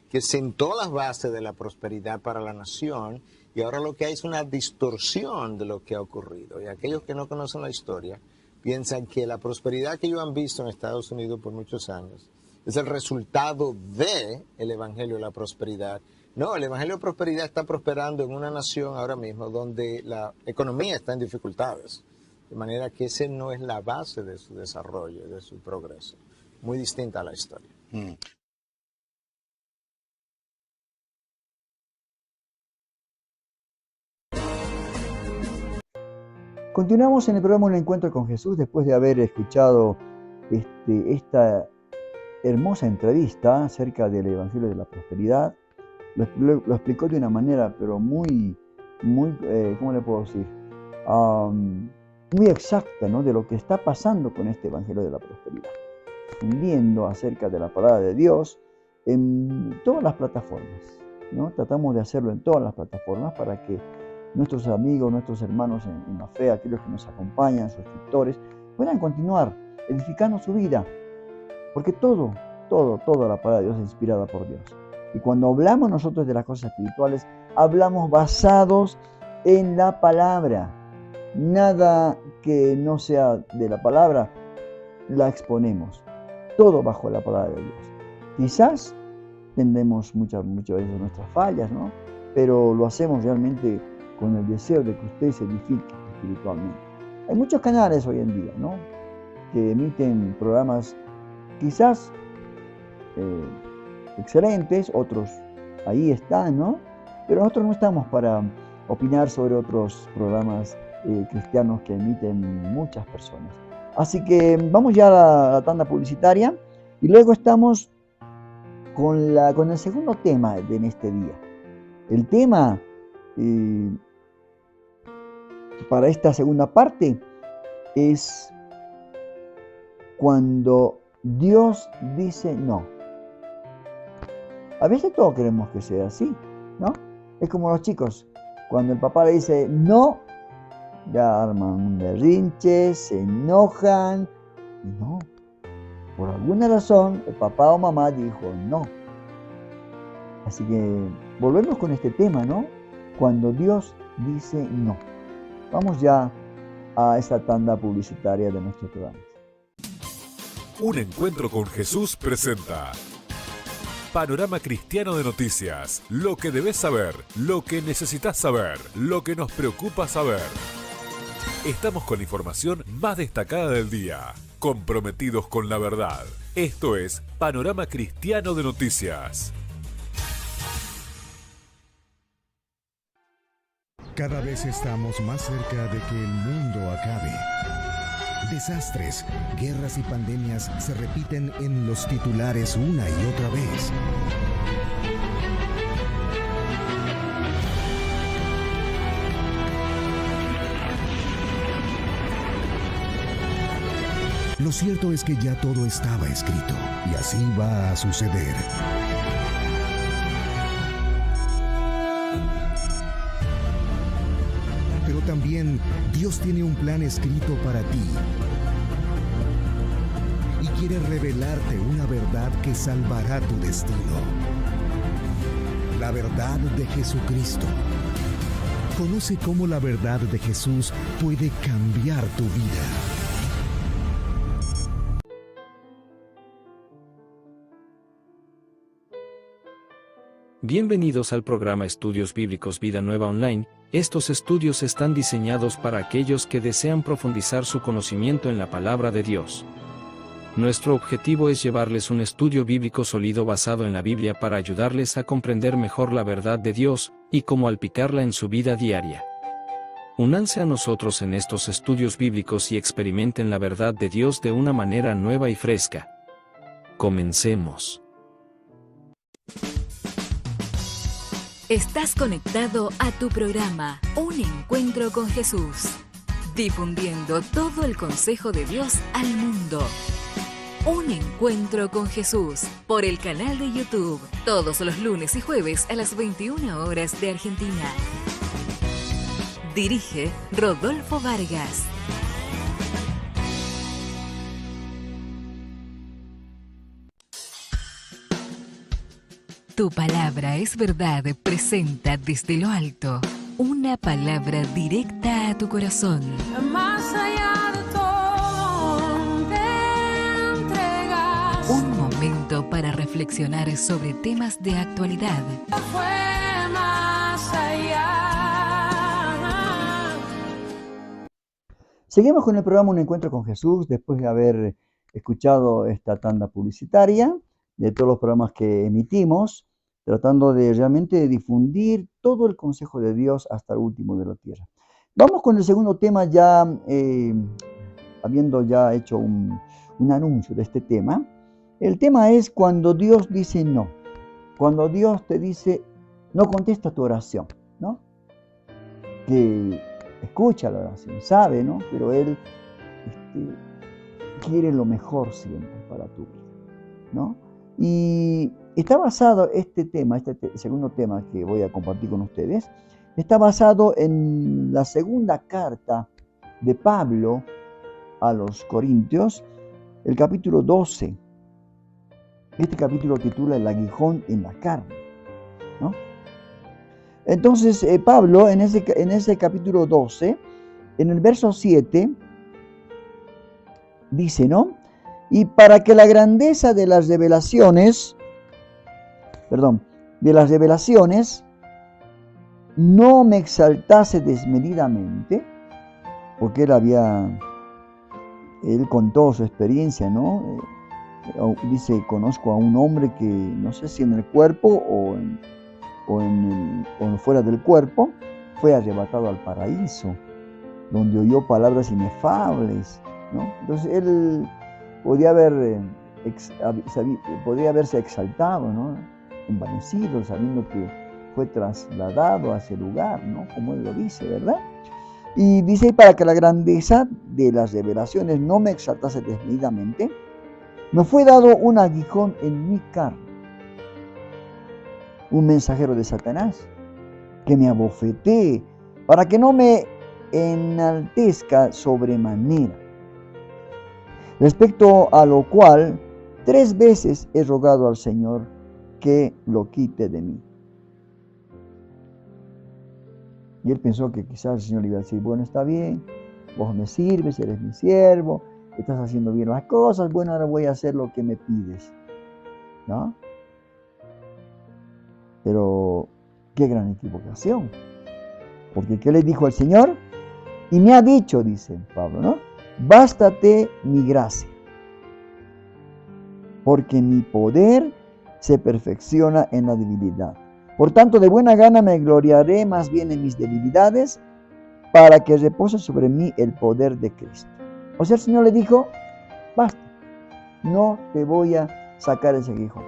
que sentó las bases de la prosperidad para la nación, y ahora lo que hay es una distorsión de lo que ha ocurrido. Y aquellos que no conocen la historia piensan que la prosperidad que ellos han visto en Estados Unidos por muchos años es el resultado del evangelio de la prosperidad. No, el evangelio de prosperidad está prosperando en una nación ahora mismo donde la economía está en dificultades. De manera que esa no es la base de su desarrollo, de su progreso. Muy distinta a la historia. Continuamos en el programa Un Encuentro con Jesús después de haber escuchado esta hermosa entrevista acerca del Evangelio de la Prosperidad. Lo explicó de una manera, pero muy, ¿cómo le puedo decir? Muy exacta, ¿no? De lo que está pasando con este Evangelio de la Prosperidad. Fundiendo acerca de la palabra de Dios en todas las plataformas. ¿no? Tratamos de hacerlo en todas las plataformas para que nuestros amigos, nuestros hermanos en la fe, aquellos que nos acompañan, suscriptores, puedan continuar edificando su vida. Porque toda la palabra de Dios es inspirada por Dios. Y cuando hablamos nosotros de las cosas espirituales, hablamos basados en la palabra. Nada que no sea de la palabra la exponemos. Todo bajo la palabra de Dios. Quizás tendremos muchas veces nuestras fallas, ¿no? Pero lo hacemos realmente con el deseo de que usted se edifique espiritualmente. Hay muchos canales hoy en día, ¿no? Que emiten programas quizás excelentes, otros ahí están, ¿no? Pero nosotros no estamos para opinar sobre otros programas cristianos que emiten muchas personas. Así que vamos ya a la tanda publicitaria y luego estamos con el segundo tema de este día. El tema para esta segunda parte es cuando Dios dice no. A veces todos queremos que sea así, ¿no? Es como los chicos, cuando el papá le dice no, ya arman un berrinche, se enojan, y no. Por alguna razón, el papá o mamá dijo no. Así que volvemos con este tema, ¿no? Cuando Dios dice no. Vamos ya a esta tanda publicitaria de nuestro programa. Un encuentro con Jesús presenta Panorama Cristiano de Noticias. Lo que debes saber, lo que necesitas saber, lo que nos preocupa saber. Estamos con la información más destacada del día, comprometidos con la verdad. Esto es Panorama Cristiano de Noticias. Cada vez estamos más cerca de que el mundo acabe. Desastres, guerras y pandemias se repiten en los titulares una y otra vez. Lo cierto es que ya todo estaba escrito y así va a suceder. Pero también Dios tiene un plan escrito para ti y quiere revelarte una verdad que salvará tu destino. La verdad de Jesucristo. Conoce cómo la verdad de Jesús puede cambiar tu vida. Bienvenidos al programa Estudios Bíblicos Vida Nueva Online. Estos estudios están diseñados para aquellos que desean profundizar su conocimiento en la palabra de Dios. Nuestro objetivo es llevarles un estudio bíblico sólido basado en la Biblia para ayudarles a comprender mejor la verdad de Dios y cómo aplicarla en su vida diaria. Únanse a nosotros en estos estudios bíblicos y experimenten la verdad de Dios de una manera nueva y fresca. Comencemos. Estás conectado a tu programa Un Encuentro con Jesús, difundiendo todo el consejo de Dios al mundo. Un Encuentro con Jesús, por el canal de YouTube, todos los lunes y jueves a las 21 horas de Argentina. Dirige Rodolfo Vargas. Tu palabra es verdad presenta desde lo alto una palabra directa a tu corazón. Más allá de todo te entregas. Un momento para reflexionar sobre temas de actualidad. Fue más allá. Seguimos con el programa Un Encuentro con Jesús después de haber escuchado esta tanda publicitaria de todos los programas que emitimos, tratando de realmente difundir todo el consejo de Dios hasta el último de la tierra. Vamos con el segundo tema, ya habiendo ya hecho un anuncio de este tema. El tema es cuando Dios dice no. Cuando Dios te dice, no contesta tu oración, ¿no? Que escucha la oración, sabe, ¿no? Pero Él quiere lo mejor siempre para tu vida, ¿no? Y está basado este tema, segundo tema que voy a compartir con ustedes, está basado en la segunda carta de Pablo a los Corintios, el capítulo 12. Este capítulo titula El aguijón en la carne, ¿no? Entonces, Pablo en ese capítulo 12, en el verso 7, dice, ¿no? Y para que la grandeza de las revelaciones, no me exaltase desmedidamente, porque él contó su experiencia, ¿no? Dice, conozco a un hombre que, no sé si en el cuerpo o fuera del cuerpo, fue arrebatado al paraíso, donde oyó palabras inefables, ¿no? Entonces él podía haberse exaltado, ¿no? Envanecido, sabiendo que fue trasladado a ese lugar, ¿no? Como él lo dice, ¿verdad? Y dice, para que la grandeza de las revelaciones no me exaltase desmedidamente, me fue dado un aguijón en mi carne, un mensajero de Satanás, que me abofetee, para que no me enaltezca sobremanera. Respecto a lo cual, 3 veces he rogado al Señor que lo quite de mí. Y él pensó que quizás el Señor le iba a decir, bueno, está bien, vos me sirves, eres mi siervo, estás haciendo bien las cosas, bueno, ahora voy a hacer lo que me pides, ¿no? Pero qué gran equivocación. Porque ¿qué le dijo el Señor? Y me ha dicho, dice Pablo, ¿no? Bástate mi gracia, porque mi poder se perfecciona en la debilidad. Por tanto, de buena gana me gloriaré más bien en mis debilidades, para que repose sobre mí el poder de Cristo. O sea, el Señor le dijo, basta, no te voy a sacar ese aguijón.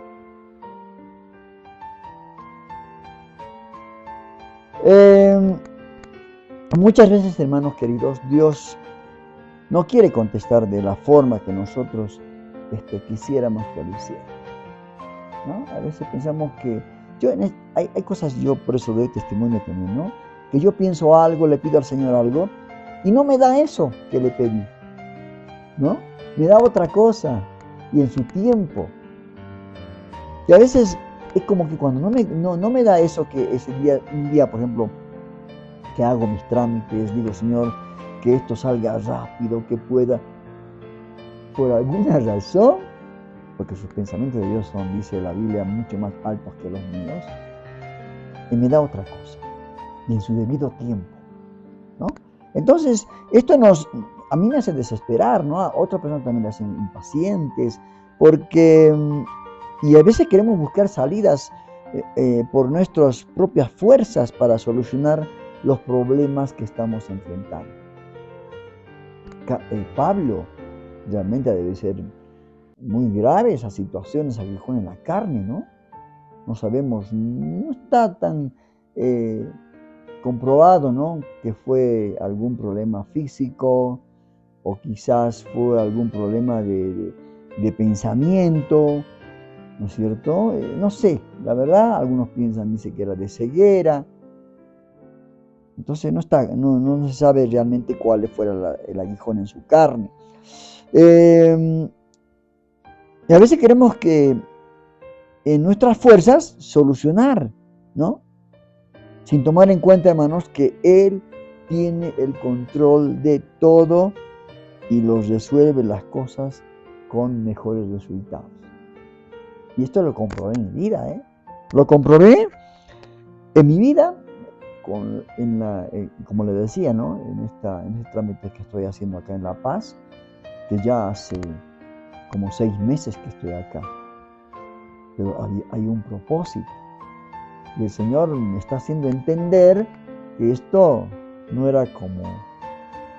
Muchas veces, hermanos queridos, Dios no quiere contestar de la forma que nosotros quisiéramos que lo hiciera, ¿no? A veces pensamos que hay cosas, yo por eso doy testimonio también, ¿no? Que yo pienso algo, le pido al Señor algo y no me da eso que le pedí, ¿no? Me da otra cosa y en su tiempo. Y a veces es como que cuando no me da eso que ese día, un día, por ejemplo, que hago mis trámites, digo, Señor, que esto salga rápido, que pueda, por alguna razón, porque sus pensamientos de Dios son, dice la Biblia, mucho más altos que los míos, y me da otra cosa, y en su debido tiempo, ¿no? Entonces, esto a mí me hace desesperar, ¿no? A otras personas también le hacen impacientes, porque, y a veces queremos buscar salidas por nuestras propias fuerzas para solucionar los problemas que estamos enfrentando. Pablo realmente debe ser muy grave esa situación, ese aguijón en la carne, ¿no? No sabemos, no está tan comprobado, ¿no? Que fue algún problema físico o quizás fue algún problema de pensamiento, ¿no es cierto? No sé, la verdad, algunos dicen que era de ceguera. Entonces no se sabe realmente cuál fuera el aguijón en su carne. Y a veces queremos que en nuestras fuerzas solucionar, ¿no? Sin tomar en cuenta, hermanos, que Él tiene el control de todo y los resuelve las cosas con mejores resultados. Y esto lo comprobé en mi vida, ¿eh? Lo comprobé en mi vida. Como le decía, ¿no? En este trámite que estoy haciendo acá en La Paz, que ya hace como 6 meses que estoy acá. Pero hay un propósito. Y el Señor me está haciendo entender que esto no era como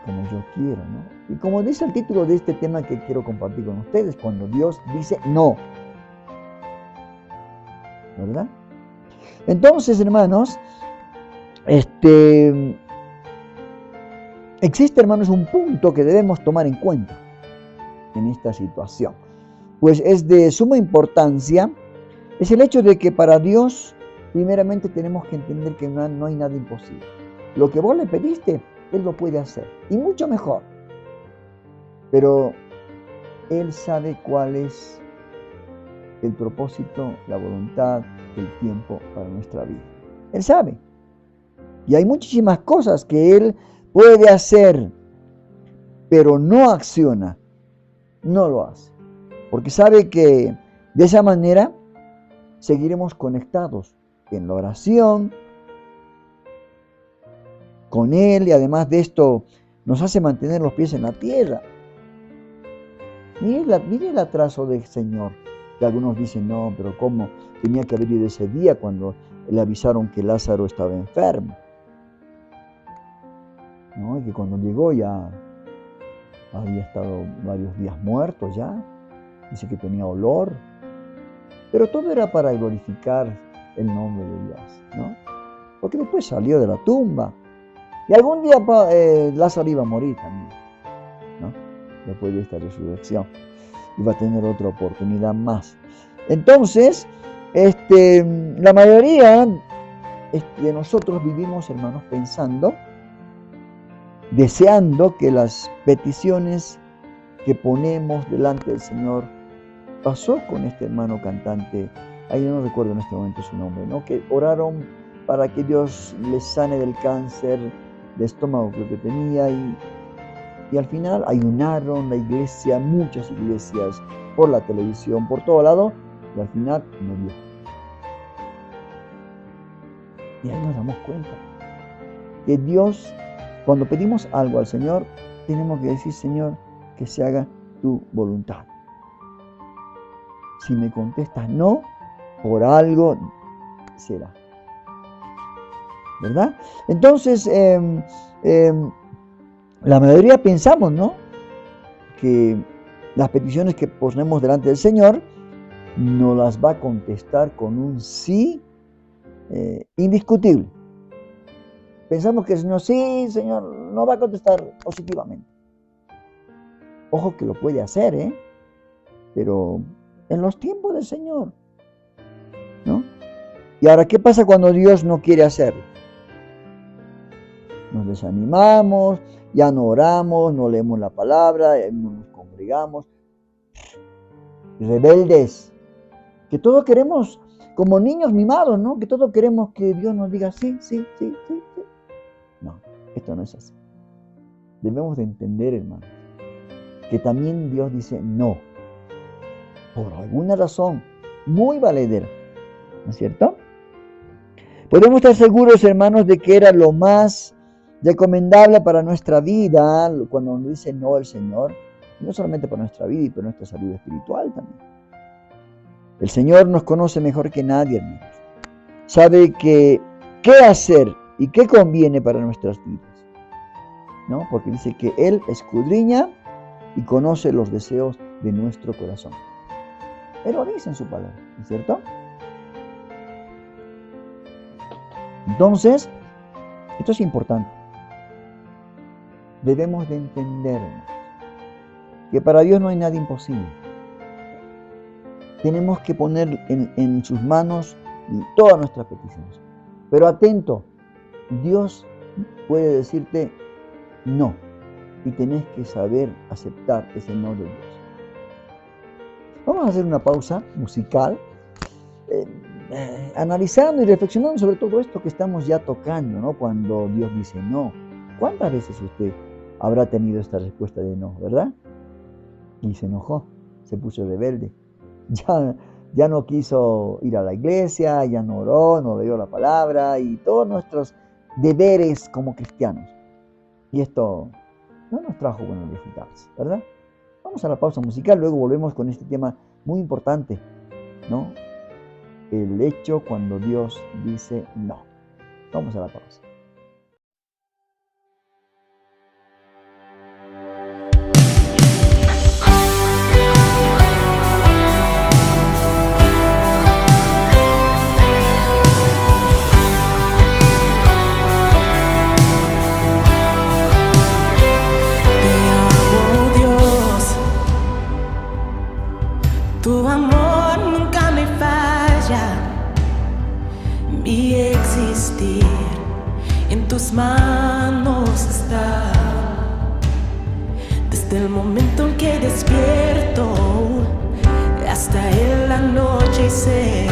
yo quiero, ¿no? Y como dice el título de este tema que quiero compartir con ustedes, cuando Dios dice no. ¿Verdad? Entonces, hermanos, existe, hermanos, un punto que debemos tomar en cuenta en esta situación. Pues es de suma importancia Es el hecho de que para Dios, primeramente tenemos que entender que no hay nada imposible. Lo que vos le pediste, Él lo puede hacer, y mucho mejor. Pero Él sabe cuál es el propósito, la voluntad, el tiempo para nuestra vida. Él sabe. Y hay muchísimas cosas que Él puede hacer, pero no acciona, no lo hace. Porque sabe que de esa manera seguiremos conectados en la oración con Él, y además de esto nos hace mantener los pies en la tierra. Mire el atraso del Señor, que algunos dicen, no, pero ¿cómo? Tenía que haber ido ese día cuando le avisaron que Lázaro estaba enfermo. ¿No? Y que cuando llegó ya había estado varios días muerto ya. Dice que tenía olor. Pero todo era para glorificar el nombre de Dios, ¿no? Porque después salió de la tumba. Y algún día Lázaro iba a morir también, ¿no? Después de esta resurrección. Iba a tener otra oportunidad más. Entonces, la mayoría de nosotros vivimos, hermanos, pensando, deseando que las peticiones que ponemos delante del Señor, pasó con este hermano cantante, ahí no recuerdo en este momento su nombre, ¿no? Que oraron para que Dios les sane del cáncer de estómago que tenía, y al final ayunaron la iglesia, muchas iglesias, por la televisión, por todo lado, y al final murió. Y ahí nos damos cuenta que Dios, cuando pedimos algo al Señor, tenemos que decir, Señor, que se haga tu voluntad. Si me contestas no, por algo será. ¿Verdad? Entonces, la mayoría pensamos, ¿no?, que las peticiones que ponemos delante del Señor nos las va a contestar con un sí indiscutible. Pensamos que el Señor, sí, Señor, no va a contestar positivamente. Ojo que lo puede hacer, pero en los tiempos del Señor, ¿no? Y ahora, ¿qué pasa cuando Dios no quiere hacerlo? Nos desanimamos, ya no oramos, no leemos la palabra, no nos congregamos. Rebeldes, que todos queremos, como niños mimados, ¿no? Que todos queremos que Dios nos diga sí, sí, sí, sí, sí. No, esto no es así. Debemos de entender, hermanos, que también Dios dice no, por alguna razón muy valedera, ¿no es cierto? Podemos estar seguros, hermanos, de que era lo más recomendable para nuestra vida cuando nos dice no el Señor, no solamente para nuestra vida y para nuestra salud espiritual también. El Señor nos conoce mejor que nadie, hermanos. Sabe qué hacer y qué conviene para nuestras vidas, ¿no? Porque dice que Él escudriña y conoce los deseos de nuestro corazón. Él lo dice en su palabra, ¿no es cierto? Entonces, esto es importante. Debemos de entender que para Dios no hay nada imposible. Tenemos que poner en sus manos todas nuestras peticiones. Pero atento, Dios puede decirte no, y tenés que saber aceptar ese no de Dios. Vamos a hacer una pausa musical, analizando y reflexionando sobre todo esto que estamos ya tocando, ¿no? Cuando Dios dice no. ¿Cuántas veces usted habrá tenido esta respuesta de no, verdad? Y se enojó, se puso rebelde. Ya no quiso ir a la iglesia, ya no oró, no leyó la palabra y todos nuestros deberes como cristianos. Y esto no nos trajo buenos resultados, ¿verdad? Vamos a la pausa musical, luego volvemos con este tema muy importante, ¿no? El hecho cuando Dios dice no. Vamos a la pausa. Tu amor nunca me falla, tus manos está. Desde el momento en que despierto hasta el anochecer,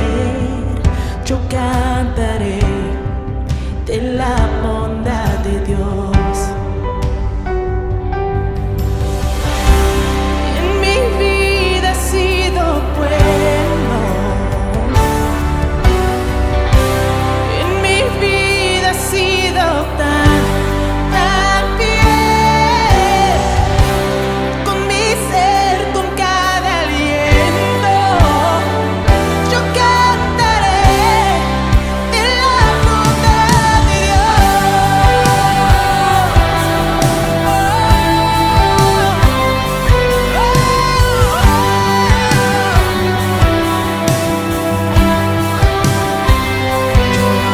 yo cantaré de la bondad de Dios. En mi vida ha sido bueno, en mi vida ha sido tan fiel, con mi ser, con cada aliento, yo cantaré de la bondad de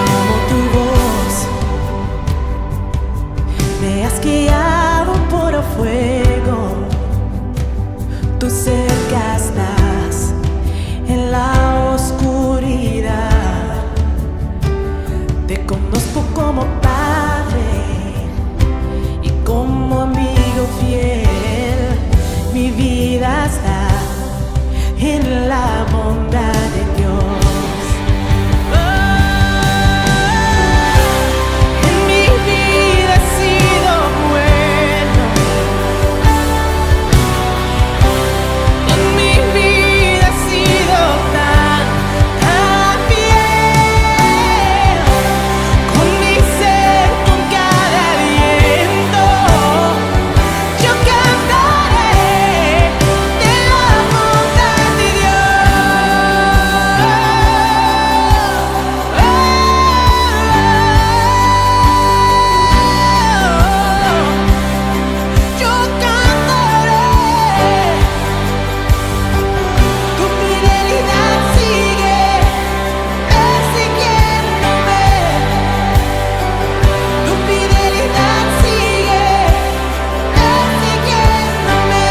amo tu voz, me has guiado por el fuego, tú cerca estás en la oscuridad, te conozco como padre y como amigo fiel, mi vida está en la bondad de Dios. En mi vida ha sido bueno, en mi vida ha sido tan fiel, con mi ser, con cada aliento, yo cantaré de la bondad de Dios. Yo cantaré, tu fidelidad sigue persiguiéndome, tu fidelidad sigue persiguiéndome,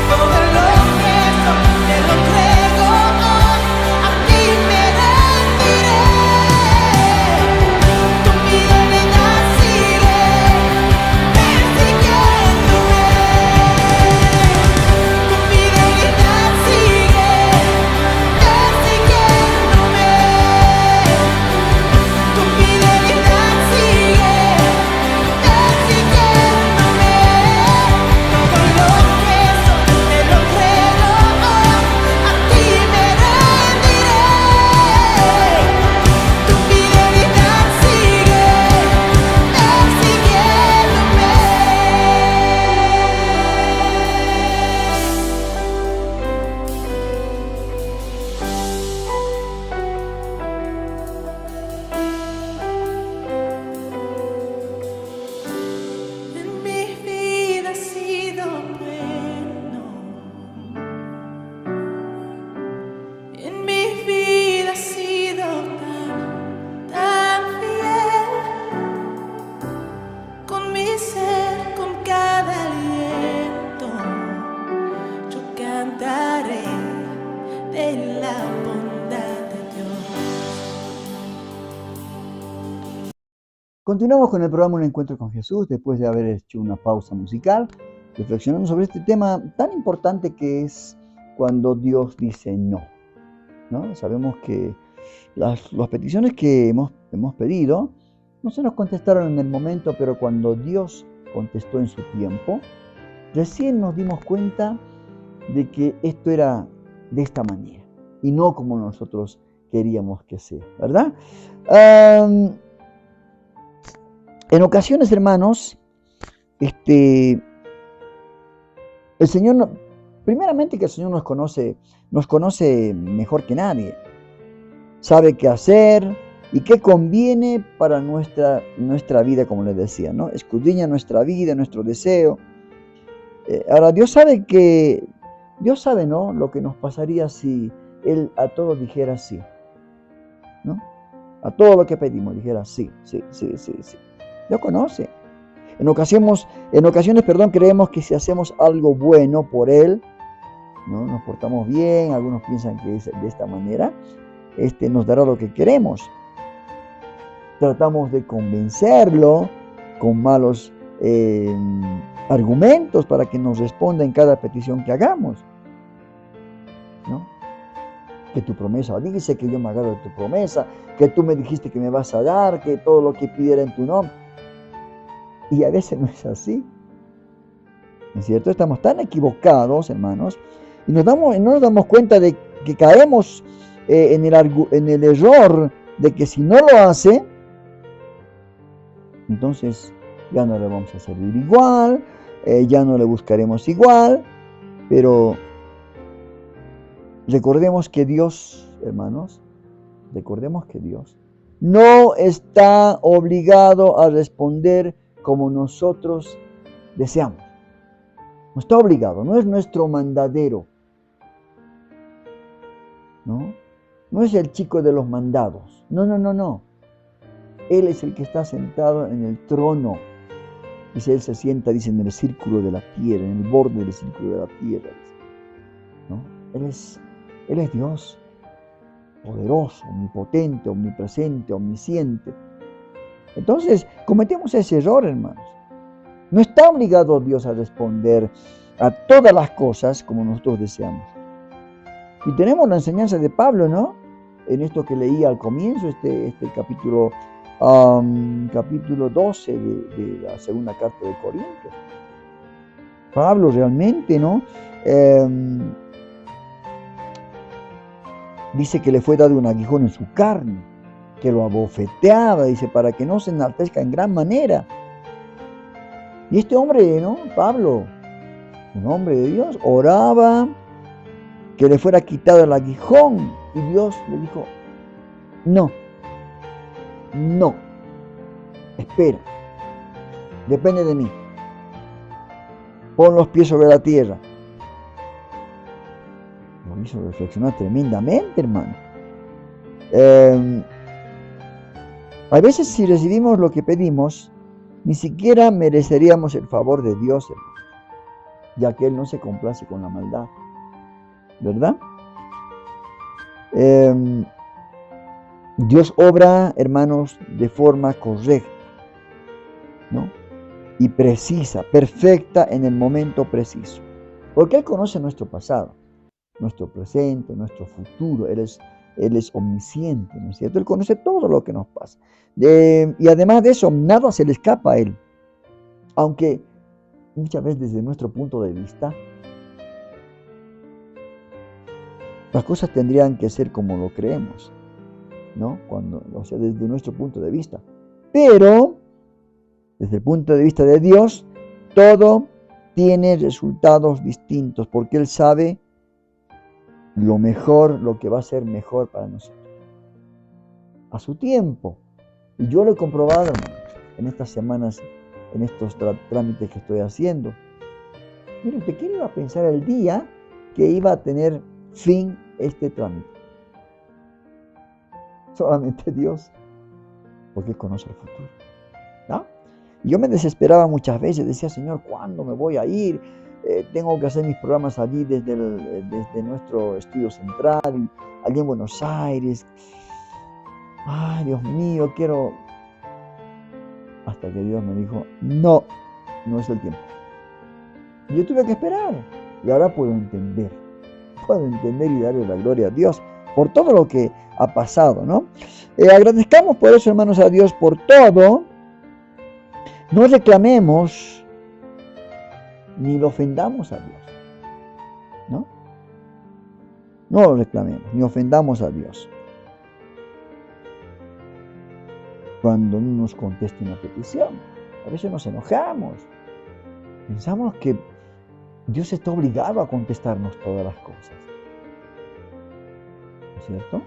todo lo que soy te lo entrego hoy, a ti me rendiré, tu fidelidad sigue persiguiéndome, tu fidelidad sigue persiguiéndome, tu fidelidad sigue persiguiéndome, todo lo que soy te lo entrego hoy, a ti me rendiré, tu fidelidad sigue persiguiéndome. En mi vida ha sido bueno, en mi vida ha sido tan fiel, con mi ser, con cada aliento, yo cantaré de la bondad de Dios. Continuamos con el programa Un Encuentro con Jesús, después de haber hecho una pausa musical, reflexionando sobre este tema tan importante que es cuando Dios dice no, ¿no? Sabemos que las peticiones que hemos pedido no se nos contestaron en el momento, pero cuando Dios contestó en su tiempo, recién nos dimos cuenta de que esto era de esta manera y no como nosotros queríamos que sea, ¿verdad? En ocasiones, hermanos, el Señor, primeramente que el Señor nos conoce mejor que nadie. Sabe qué hacer y qué conviene para nuestra vida, como les decía, ¿no? Escudriña nuestra vida, nuestro deseo. Ahora, Dios sabe, ¿no?, lo que nos pasaría si Él a todo dijera sí, ¿no? A todo lo que pedimos dijera sí, sí, sí, sí, sí. Dios conoce. En ocasiones, creemos que si hacemos algo bueno por Él, ¿no?, nos portamos bien, algunos piensan que es de esta manera, nos dará lo que queremos. tratamos de convencerlo con malos argumentos para que nos responda en cada petición que hagamos, ¿no? Que tu promesa dice, que yo me agarro de tu promesa, que tú me dijiste que me vas a dar, que todo lo que pidiera en tu nombre. Y a veces no es así, ¿no es cierto? Estamos tan equivocados, hermanos, y no nos damos cuenta de que caemos en el error de que si no lo hace, entonces ya no le vamos a servir igual, ya no le buscaremos igual, pero recordemos que Dios, hermanos, recordemos que Dios no está obligado a responder como nosotros deseamos. No está obligado, no es nuestro mandadero, ¿no? No es el chico de los mandados, no. Él es el que está sentado en el trono. Dice, Él se sienta, dice, en el círculo de la tierra, en el borde del círculo de la tierra, ¿no? Él es Dios, poderoso, omnipotente, omnipresente, omnisciente. Entonces, cometemos ese error, hermanos. No está obligado Dios a responder a todas las cosas como nosotros deseamos. Y tenemos la enseñanza de Pablo, ¿no? En esto que leí al comienzo, este capítulo 12 de la segunda carta de Corintios. Pablo realmente, ¿no? Dice que le fue dado un aguijón en su carne, que lo abofeteaba, dice, para que no se enaltezca en gran manera. Y este hombre, ¿no? Pablo, un hombre de Dios, oraba que le fuera quitado el aguijón. Y Dios le dijo, no, espera, depende de mí. Pon los pies sobre la tierra. Lo hizo reflexionar tremendamente, hermano. A veces si recibimos lo que pedimos, ni siquiera mereceríamos el favor de Dios, hermano, ya que Él no se complace con la maldad, ¿verdad? Dios obra, hermanos, de forma correcta, ¿no? Y precisa, perfecta en el momento preciso. Porque Él conoce nuestro pasado, nuestro presente, nuestro futuro. Él es omnisciente, ¿no es cierto? Él conoce todo lo que nos pasa. Y además de eso, nada se le escapa a Él. Aunque muchas veces desde nuestro punto de vista, las cosas tendrían que ser como lo creemos, ¿no? Desde nuestro punto de vista. Pero, desde el punto de vista de Dios, todo tiene resultados distintos, porque Él sabe lo mejor, lo que va a ser mejor para nosotros, a su tiempo. Y yo lo he comprobado, hermanos, en estas semanas, en estos trámites que estoy haciendo. Mire, ¿usted quién iba a pensar el día que iba a tener fin este trámite? Solamente Dios, porque Él conoce el futuro, ¿no? Y yo me desesperaba muchas veces, decía, Señor, ¿cuándo me voy a ir? Tengo que hacer mis programas allí desde nuestro estudio central, allí en Buenos Aires. Ay, Dios mío, quiero... Hasta que Dios me dijo, no es el tiempo. Y yo tuve que esperar. Y ahora puedo entender y darle la gloria a Dios por todo lo que ha pasado, ¿no? Agradezcamos por eso, hermanos, a Dios por todo. No reclamemos ni lo ofendamos a Dios, ¿no? No lo reclamemos ni ofendamos a Dios cuando no nos conteste una petición. A veces nos enojamos, pensamos que Dios está obligado a contestarnos todas las cosas, ¿no es cierto?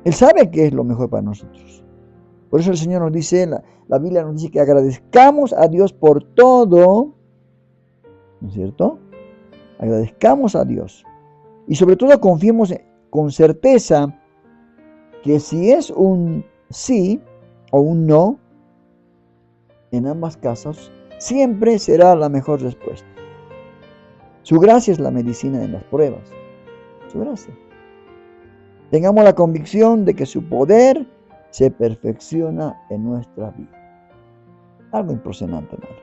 Él sabe qué es lo mejor para nosotros. Por eso el Señor nos dice, la Biblia nos dice que agradezcamos a Dios por todo, ¿no es cierto? Agradezcamos a Dios. Y sobre todo confiemos con certeza que si es un sí o un no, en ambas casos, siempre será la mejor respuesta. Su gracia es la medicina en las pruebas. Su gracia. Tengamos la convicción de que su poder se perfecciona en nuestra vida. Algo impresionante, hermano.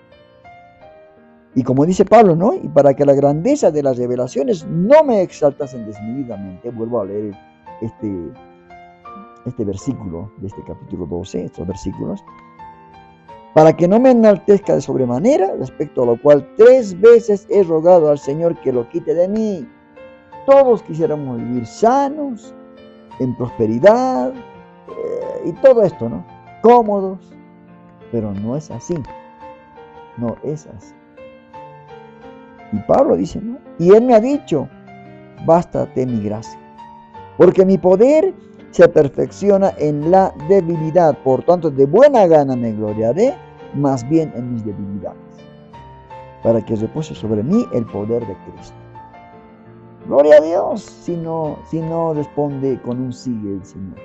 Y como dice Pablo, ¿no? Y para que la grandeza de las revelaciones no me exaltasen desmedidamente, vuelvo a leer este versículo de este capítulo 12, estos versículos, para que no me enaltezca de sobremanera, respecto a lo cual 3 veces he rogado al Señor que lo quite de mí. Todos quisiéramos vivir sanos, en prosperidad, y todo esto, ¿no? Cómodos, pero no es así. No es así. Y Pablo dice, ¿no? Y él me ha dicho, bástate mi gracia, porque mi poder se perfecciona en la debilidad. Por tanto, de buena gana me gloriaré, más bien en mis debilidades, para que repose sobre mí el poder de Cristo. Gloria a Dios si no responde con un sigue el Señor.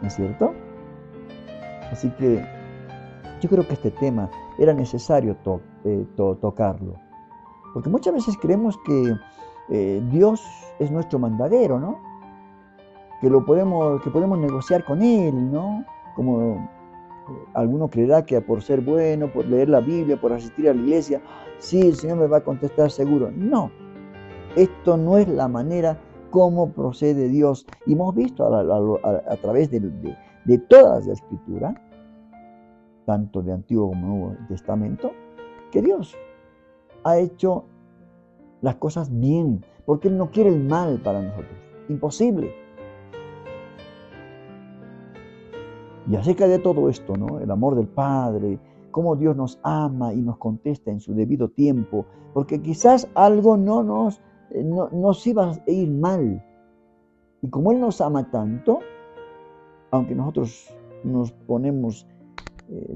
¿No es cierto? Así que yo creo que este tema era necesario tocarlo. Porque muchas veces creemos que Dios es nuestro mandadero, ¿no? Que podemos negociar con Él, ¿no? Como alguno creerá que por ser bueno, por leer la Biblia, por asistir a la iglesia, sí, el Señor me va a contestar seguro. No, esto no es la manera como procede Dios. Y hemos visto a través de toda la Escritura, tanto de Antiguo como Nuevo Testamento, que Dios ha hecho las cosas bien, porque Él no quiere el mal para nosotros. Imposible. Y acerca de todo esto, ¿no? El amor del Padre, cómo Dios nos ama y nos contesta en su debido tiempo, porque quizás algo no nos iba a ir mal. Y como Él nos ama tanto, aunque nosotros nos ponemos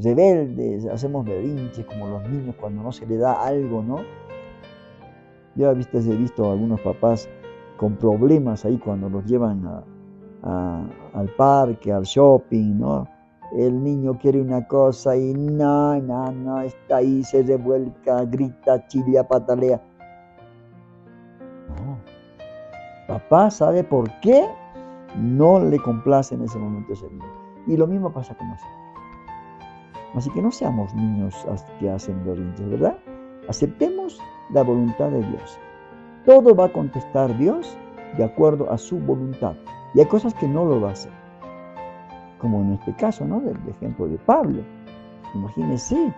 rebeldes, hacemos berrinches como los niños cuando no se les da algo, ¿no? Yo he visto a algunos papás con problemas ahí cuando los llevan al parque, al shopping, ¿no? El niño quiere una cosa y no, está ahí, se revuelca, grita, chilla, patalea. No. Papá sabe por qué no le complace en ese momento ese niño. Y lo mismo pasa con nosotros. Así que no seamos niños que hacen berrinches, ¿verdad? Aceptemos la voluntad de Dios. Todo va a contestar Dios de acuerdo a su voluntad. Y hay cosas que no lo va a hacer. Como en este caso, ¿no? Del ejemplo de Pablo. Imagínense,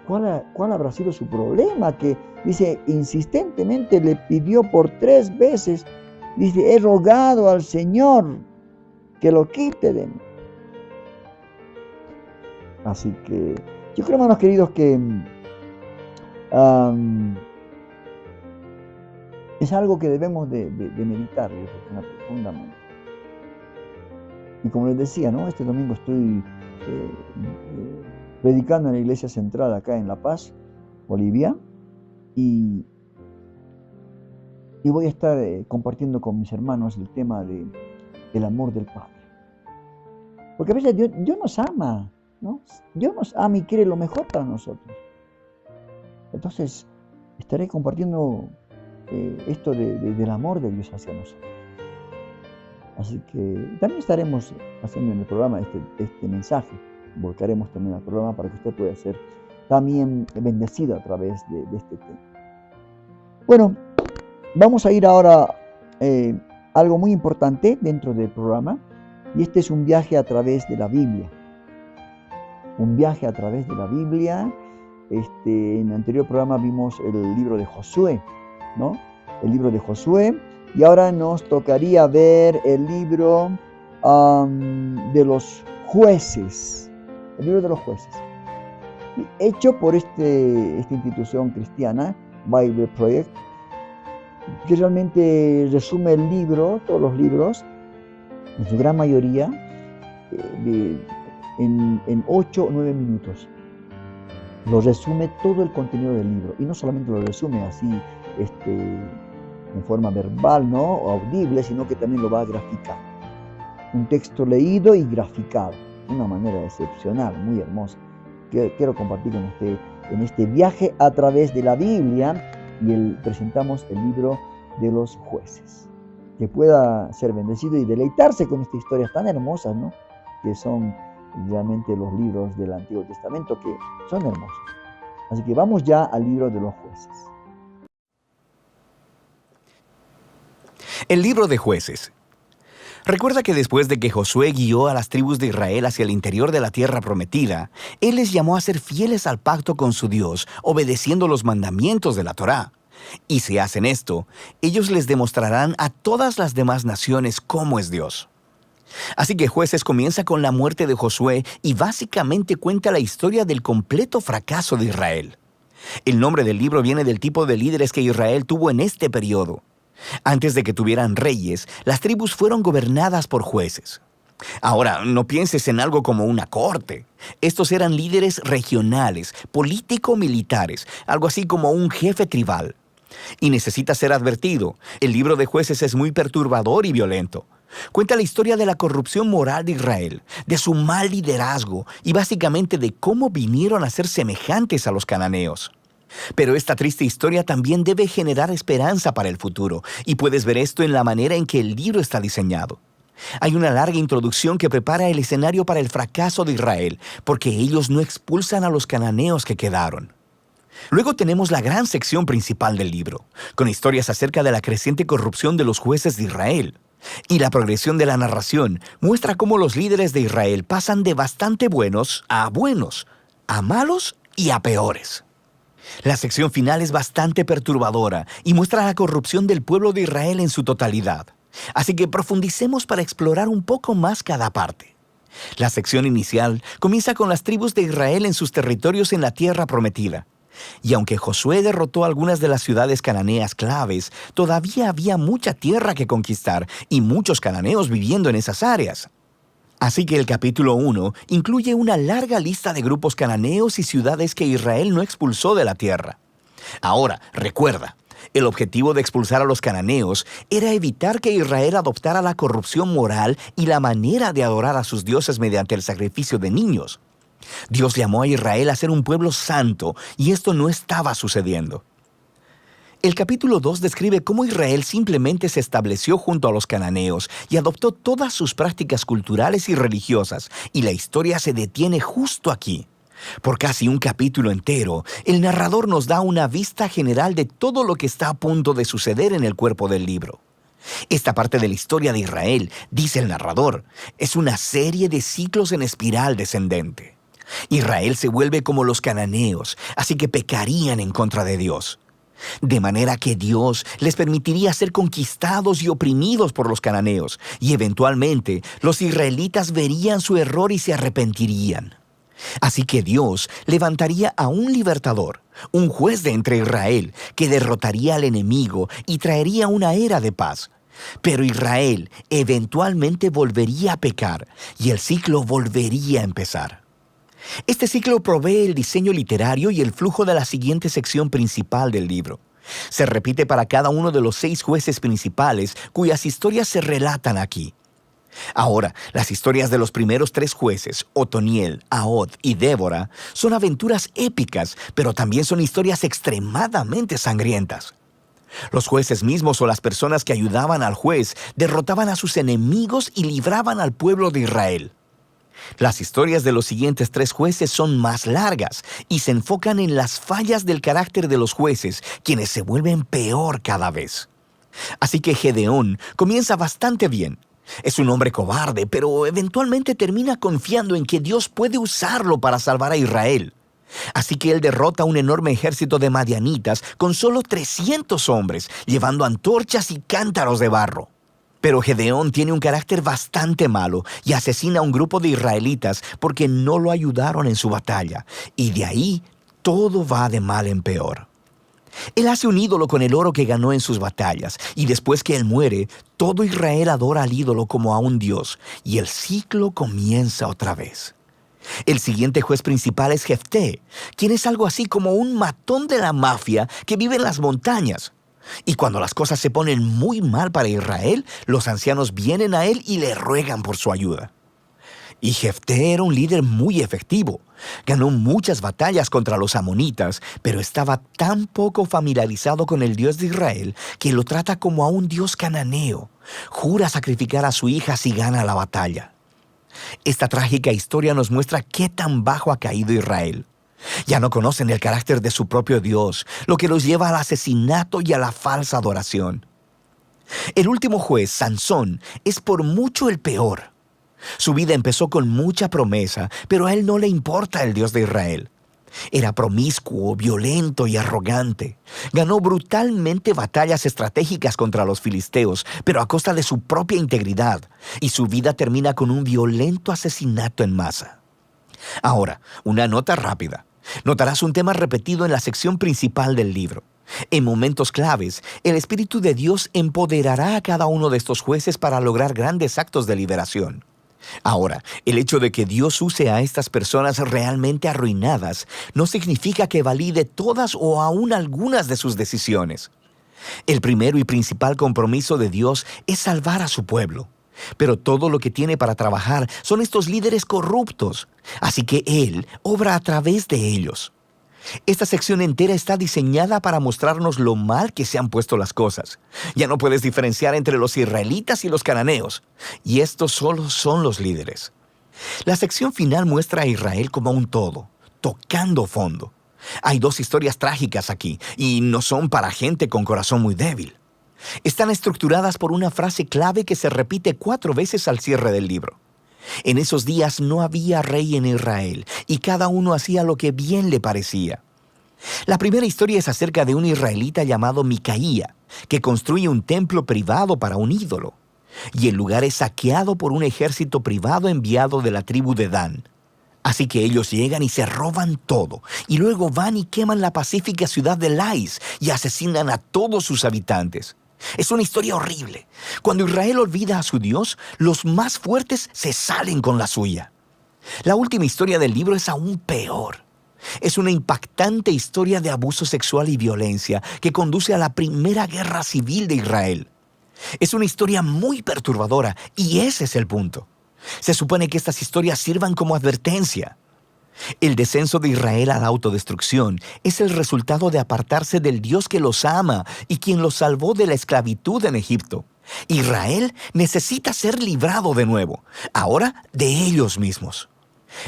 ¿cuál habrá sido su problema? Que dice, insistentemente le pidió por 3 veces. Dice, he rogado al Señor que lo quite de mí. Así que yo creo, hermanos queridos, que es algo que debemos de meditar y reflexionar profundamente. Y como les decía, ¿no? Este domingo estoy predicando en la iglesia central acá en La Paz, Bolivia, y voy a estar compartiendo con mis hermanos el tema del amor del Padre. Porque a veces Dios nos ama, ¿no? Dios nos ama y quiere lo mejor para nosotros. Entonces, estaré compartiendo esto del amor de Dios hacia nosotros. Así que también estaremos haciendo en el programa este mensaje. Volcaremos también al programa para que usted pueda ser también bendecido a través de este tema. Bueno, vamos a ir ahora a algo muy importante dentro del programa. Y este es un viaje a través de la Biblia. Un viaje a través de la Biblia. En el anterior programa vimos el libro de Josué, ¿no? El libro de Josué. Y ahora nos tocaría ver el libro de los jueces. El libro de los jueces. Hecho por esta institución cristiana, Bible Project, que realmente resume el libro, todos los libros, en su gran mayoría, en 8 o 9 minutos. Lo resume todo el contenido del libro. Y no solamente lo resume así, en forma verbal, ¿no? O audible, sino que también lo va a graficar. Un texto leído y graficado. De una manera excepcional, muy hermosa. Que quiero compartir con usted en este viaje a través de la Biblia. Y presentamos el libro de los jueces. que pueda ser bendecido y deleitarse con estas historias tan hermosas, ¿no? Que son realmente los libros del Antiguo Testamento, que son hermosos. Así que vamos ya al libro de los Jueces. El libro de Jueces. Recuerda que después de que Josué guió a las tribus de Israel hacia el interior de la tierra prometida, él les llamó a ser fieles al pacto con su Dios, obedeciendo los mandamientos de la Torá. Y si hacen esto, ellos les demostrarán a todas las demás naciones cómo es Dios. Así que Jueces comienza con la muerte de Josué y básicamente cuenta la historia del completo fracaso de Israel. El nombre del libro viene del tipo de líderes que Israel tuvo en este periodo. Antes de que tuvieran reyes, las tribus fueron gobernadas por jueces. Ahora, no pienses en algo como una corte. Estos eran líderes regionales, político-militares, algo así como un jefe tribal. Y necesita ser advertido, el libro de Jueces es muy perturbador y violento. Cuenta la historia de la corrupción moral de Israel, de su mal liderazgo y básicamente de cómo vinieron a ser semejantes a los cananeos. Pero esta triste historia también debe generar esperanza para el futuro, y puedes ver esto en la manera en que el libro está diseñado. Hay una larga introducción que prepara el escenario para el fracaso de Israel, porque ellos no expulsan a los cananeos que quedaron. Luego tenemos la gran sección principal del libro, con historias acerca de la creciente corrupción de los jueces de Israel. Y la progresión de la narración muestra cómo los líderes de Israel pasan de bastante buenos, a malos y a peores. La sección final es bastante perturbadora y muestra la corrupción del pueblo de Israel en su totalidad. Así que profundicemos para explorar un poco más cada parte. La sección inicial comienza con las tribus de Israel en sus territorios en la tierra prometida. Y aunque Josué derrotó algunas de las ciudades cananeas claves, todavía había mucha tierra que conquistar y muchos cananeos viviendo en esas áreas. Así que el capítulo 1 incluye una larga lista de grupos cananeos y ciudades que Israel no expulsó de la tierra. Ahora, recuerda, el objetivo de expulsar a los cananeos era evitar que Israel adoptara la corrupción moral y la manera de adorar a sus dioses mediante el sacrificio de niños. Dios llamó a Israel a ser un pueblo santo, y esto no estaba sucediendo. El capítulo 2 describe cómo Israel simplemente se estableció junto a los cananeos y adoptó todas sus prácticas culturales y religiosas, y la historia se detiene justo aquí. Por casi un capítulo entero, el narrador nos da una vista general de todo lo que está a punto de suceder en el cuerpo del libro. Esta parte de la historia de Israel, dice el narrador, es una serie de ciclos en espiral descendente. Israel se vuelve como los cananeos, así que pecarían en contra de Dios. De manera que Dios les permitiría ser conquistados y oprimidos por los cananeos, y eventualmente los israelitas verían su error y se arrepentirían. Así que Dios levantaría a un libertador, un juez de entre Israel, que derrotaría al enemigo y traería una era de paz. Pero Israel eventualmente volvería a pecar, y el ciclo volvería a empezar. Este ciclo provee el diseño literario y el flujo de la siguiente sección principal del libro. Se repite para cada uno de los 6 jueces principales cuyas historias se relatan aquí. Ahora, las historias de los primeros 3 jueces, Otoniel, Ahod y Débora, son aventuras épicas, pero también son historias extremadamente sangrientas. Los jueces mismos o las personas que ayudaban al juez derrotaban a sus enemigos y libraban al pueblo de Israel. Las historias de los siguientes 3 jueces son más largas y se enfocan en las fallas del carácter de los jueces, quienes se vuelven peor cada vez. Así que Gedeón comienza bastante bien. Es un hombre cobarde, pero eventualmente termina confiando en que Dios puede usarlo para salvar a Israel. Así que él derrota a un enorme ejército de madianitas con solo 300 hombres, llevando antorchas y cántaros de barro. Pero Gedeón tiene un carácter bastante malo y asesina a un grupo de israelitas porque no lo ayudaron en su batalla. Y de ahí todo va de mal en peor. Él hace un ídolo con el oro que ganó en sus batallas, y después que él muere, todo Israel adora al ídolo como a un dios, y el ciclo comienza otra vez. El siguiente juez principal es Jefté, quien es algo así como un matón de la mafia que vive en las montañas. Y cuando las cosas se ponen muy mal para Israel, los ancianos vienen a él y le ruegan por su ayuda. Y Jefté era un líder muy efectivo. Ganó muchas batallas contra los amonitas, pero estaba tan poco familiarizado con el Dios de Israel que lo trata como a un Dios cananeo, jura sacrificar a su hija si gana la batalla. Esta trágica historia nos muestra qué tan bajo ha caído Israel. Ya no conocen el carácter de su propio Dios, lo que los lleva al asesinato y a la falsa adoración. El último juez, Sansón, es por mucho el peor. Su vida empezó con mucha promesa, pero a él no le importa el Dios de Israel. Era promiscuo, violento y arrogante. Ganó brutalmente batallas estratégicas contra los filisteos, pero a costa de su propia integridad, y su vida termina con un violento asesinato en masa. Ahora, una nota rápida. Notarás un tema repetido en la sección principal del libro. En momentos claves, el Espíritu de Dios empoderará a cada uno de estos jueces para lograr grandes actos de liberación. Ahora, el hecho de que Dios use a estas personas realmente arruinadas no significa que valide todas o aún algunas de sus decisiones. El primero y principal compromiso de Dios es salvar a su pueblo. Pero todo lo que tiene para trabajar son estos líderes corruptos, así que Él obra a través de ellos. Esta sección entera está diseñada para mostrarnos lo mal que se han puesto las cosas. Ya no puedes diferenciar entre los israelitas y los cananeos, y estos solo son los líderes. La sección final muestra a Israel como un todo, tocando fondo. Hay dos historias trágicas aquí, y no son para gente con corazón muy débil. Están estructuradas por una frase clave que se repite 4 veces al cierre del libro. En esos días no había rey en Israel, y cada uno hacía lo que bien le parecía. La primera historia es acerca de un israelita llamado Micaía, que construye un templo privado para un ídolo, y el lugar es saqueado por un ejército privado enviado de la tribu de Dan. Así que ellos llegan y se roban todo, y luego van y queman la pacífica ciudad de Lais y asesinan a todos sus habitantes. Es una historia horrible. Cuando Israel olvida a su Dios, los más fuertes se salen con la suya. La última historia del libro es aún peor. Es una impactante historia de abuso sexual y violencia que conduce a la primera guerra civil de Israel. Es una historia muy perturbadora y ese es el punto. Se supone que estas historias sirvan como advertencia. El descenso de Israel a la autodestrucción es el resultado de apartarse del Dios que los ama y quien los salvó de la esclavitud en Egipto. Israel necesita ser librado de nuevo, ahora de ellos mismos.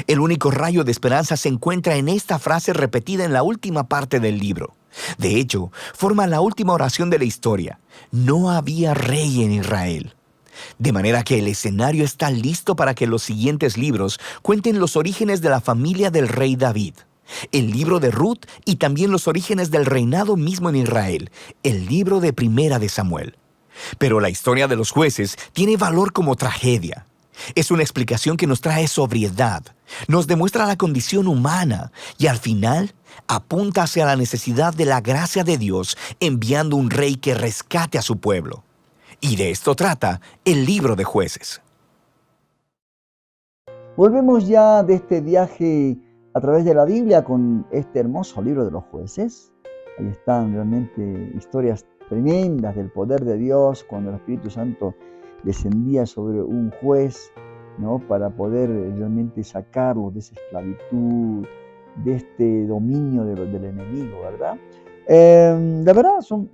El único rayo de esperanza se encuentra en esta frase repetida en la última parte del libro. De hecho, forma la última oración de la historia. No había rey en Israel. De manera que el escenario está listo para que los siguientes libros cuenten los orígenes de la familia del rey David, el libro de Ruth y también los orígenes del reinado mismo en Israel, el libro de Primera de Samuel. Pero la historia de los jueces tiene valor como tragedia. Es una explicación que nos trae sobriedad, nos demuestra la condición humana y al final apunta hacia la necesidad de la gracia de Dios enviando un rey que rescate a su pueblo. Y de esto trata el libro de Jueces. Volvemos ya de este viaje a través de la Biblia con este hermoso libro de los Jueces. Ahí están realmente historias tremendas del poder de Dios cuando el Espíritu Santo descendía sobre un juez, ¿no? Para poder realmente sacarlos de esa esclavitud, de este dominio del enemigo, ¿verdad? La verdad son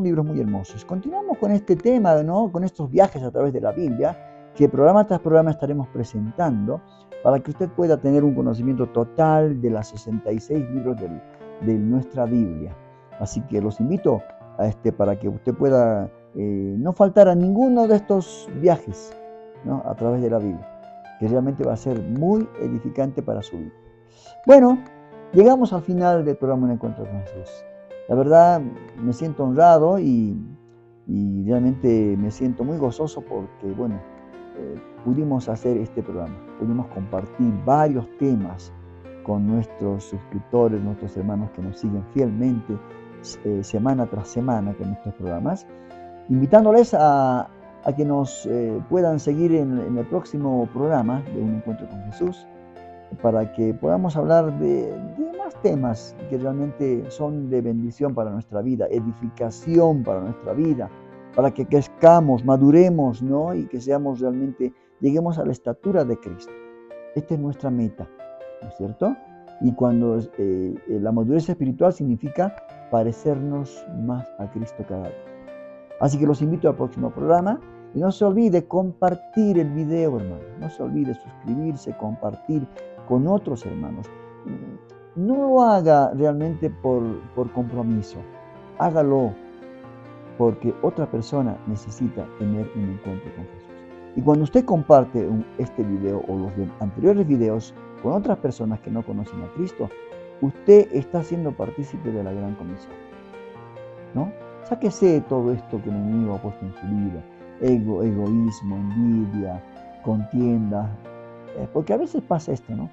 libros muy hermosos. Continuamos con este tema, ¿no? Con estos viajes a través de la Biblia, que programa tras programa estaremos presentando para que usted pueda tener un conocimiento total de las 66 libros de nuestra Biblia. Así que los invito para que usted pueda no faltar a ninguno de estos viajes, ¿no? A través de la Biblia, que realmente va a ser muy edificante para su vida. Bueno, llegamos al final del programa Un Encuentro con Jesús. La verdad, me siento honrado y realmente me siento muy gozoso porque, bueno, pudimos hacer este programa. Pudimos compartir varios temas con nuestros suscriptores, nuestros hermanos que nos siguen fielmente semana tras semana con estos programas, invitándoles a que nos puedan seguir en el próximo programa de Un Encuentro con Jesús, para que podamos hablar de más temas que realmente son de bendición para nuestra vida, edificación para nuestra vida, para que crezcamos, maduremos, ¿no? Y que seamos realmente, lleguemos a la estatura de Cristo. Esta es nuestra meta, ¿no es cierto? Y cuando la madurez espiritual significa parecernos más a Cristo cada día. Así que los invito al próximo programa y no se olvide compartir el video, hermano. No se olvide suscribirse, compartir con otros hermanos. No lo haga realmente por compromiso. Hágalo porque otra persona necesita tener un encuentro con Jesús. Y cuando usted comparte este video o los anteriores videos con otras personas que no conocen a Cristo, usted está siendo partícipe de la gran comisión, ¿no? Sáquese todo esto que el enemigo ha puesto en su vida: egoísmo, envidia, contienda, porque a veces pasa esto, ¿no?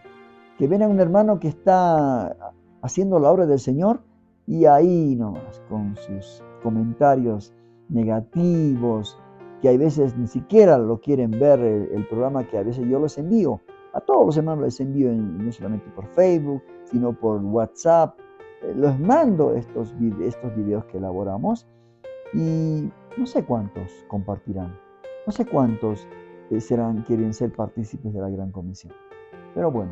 Que ven a un hermano que está haciendo la obra del Señor y ahí nomás, con sus comentarios negativos, que a veces ni siquiera lo quieren ver el programa que a veces yo les envío. A todos los hermanos les envío, no solamente por Facebook, sino por WhatsApp. Les mando estos videos que elaboramos y no sé cuántos compartirán. No sé cuántos quieren ser partícipes de la gran comisión. Pero bueno,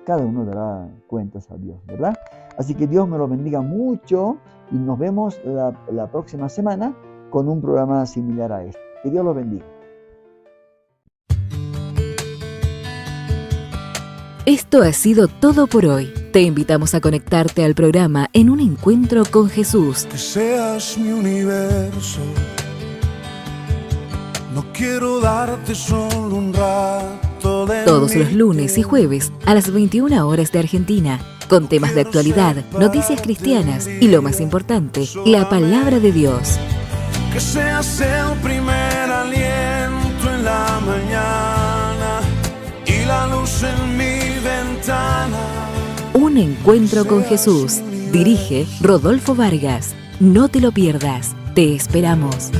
cada uno dará cuentas a Dios, ¿verdad? Así que Dios me lo bendiga mucho y nos vemos la próxima semana con un programa similar a este. Que Dios lo bendiga. Esto ha sido todo por hoy. Te invitamos a conectarte al programa En un Encuentro con Jesús. Que seas mi universo. No quiero darte solo un rato de Todos los lunes y jueves a las 21 horas de Argentina, con temas de actualidad, noticias cristianas y lo más importante, la palabra de Dios. Que seas el primer aliento en la mañana y la luz en mi ventana. Un Encuentro con Jesús. Dirige Rodolfo Vargas. No te lo pierdas. Te esperamos.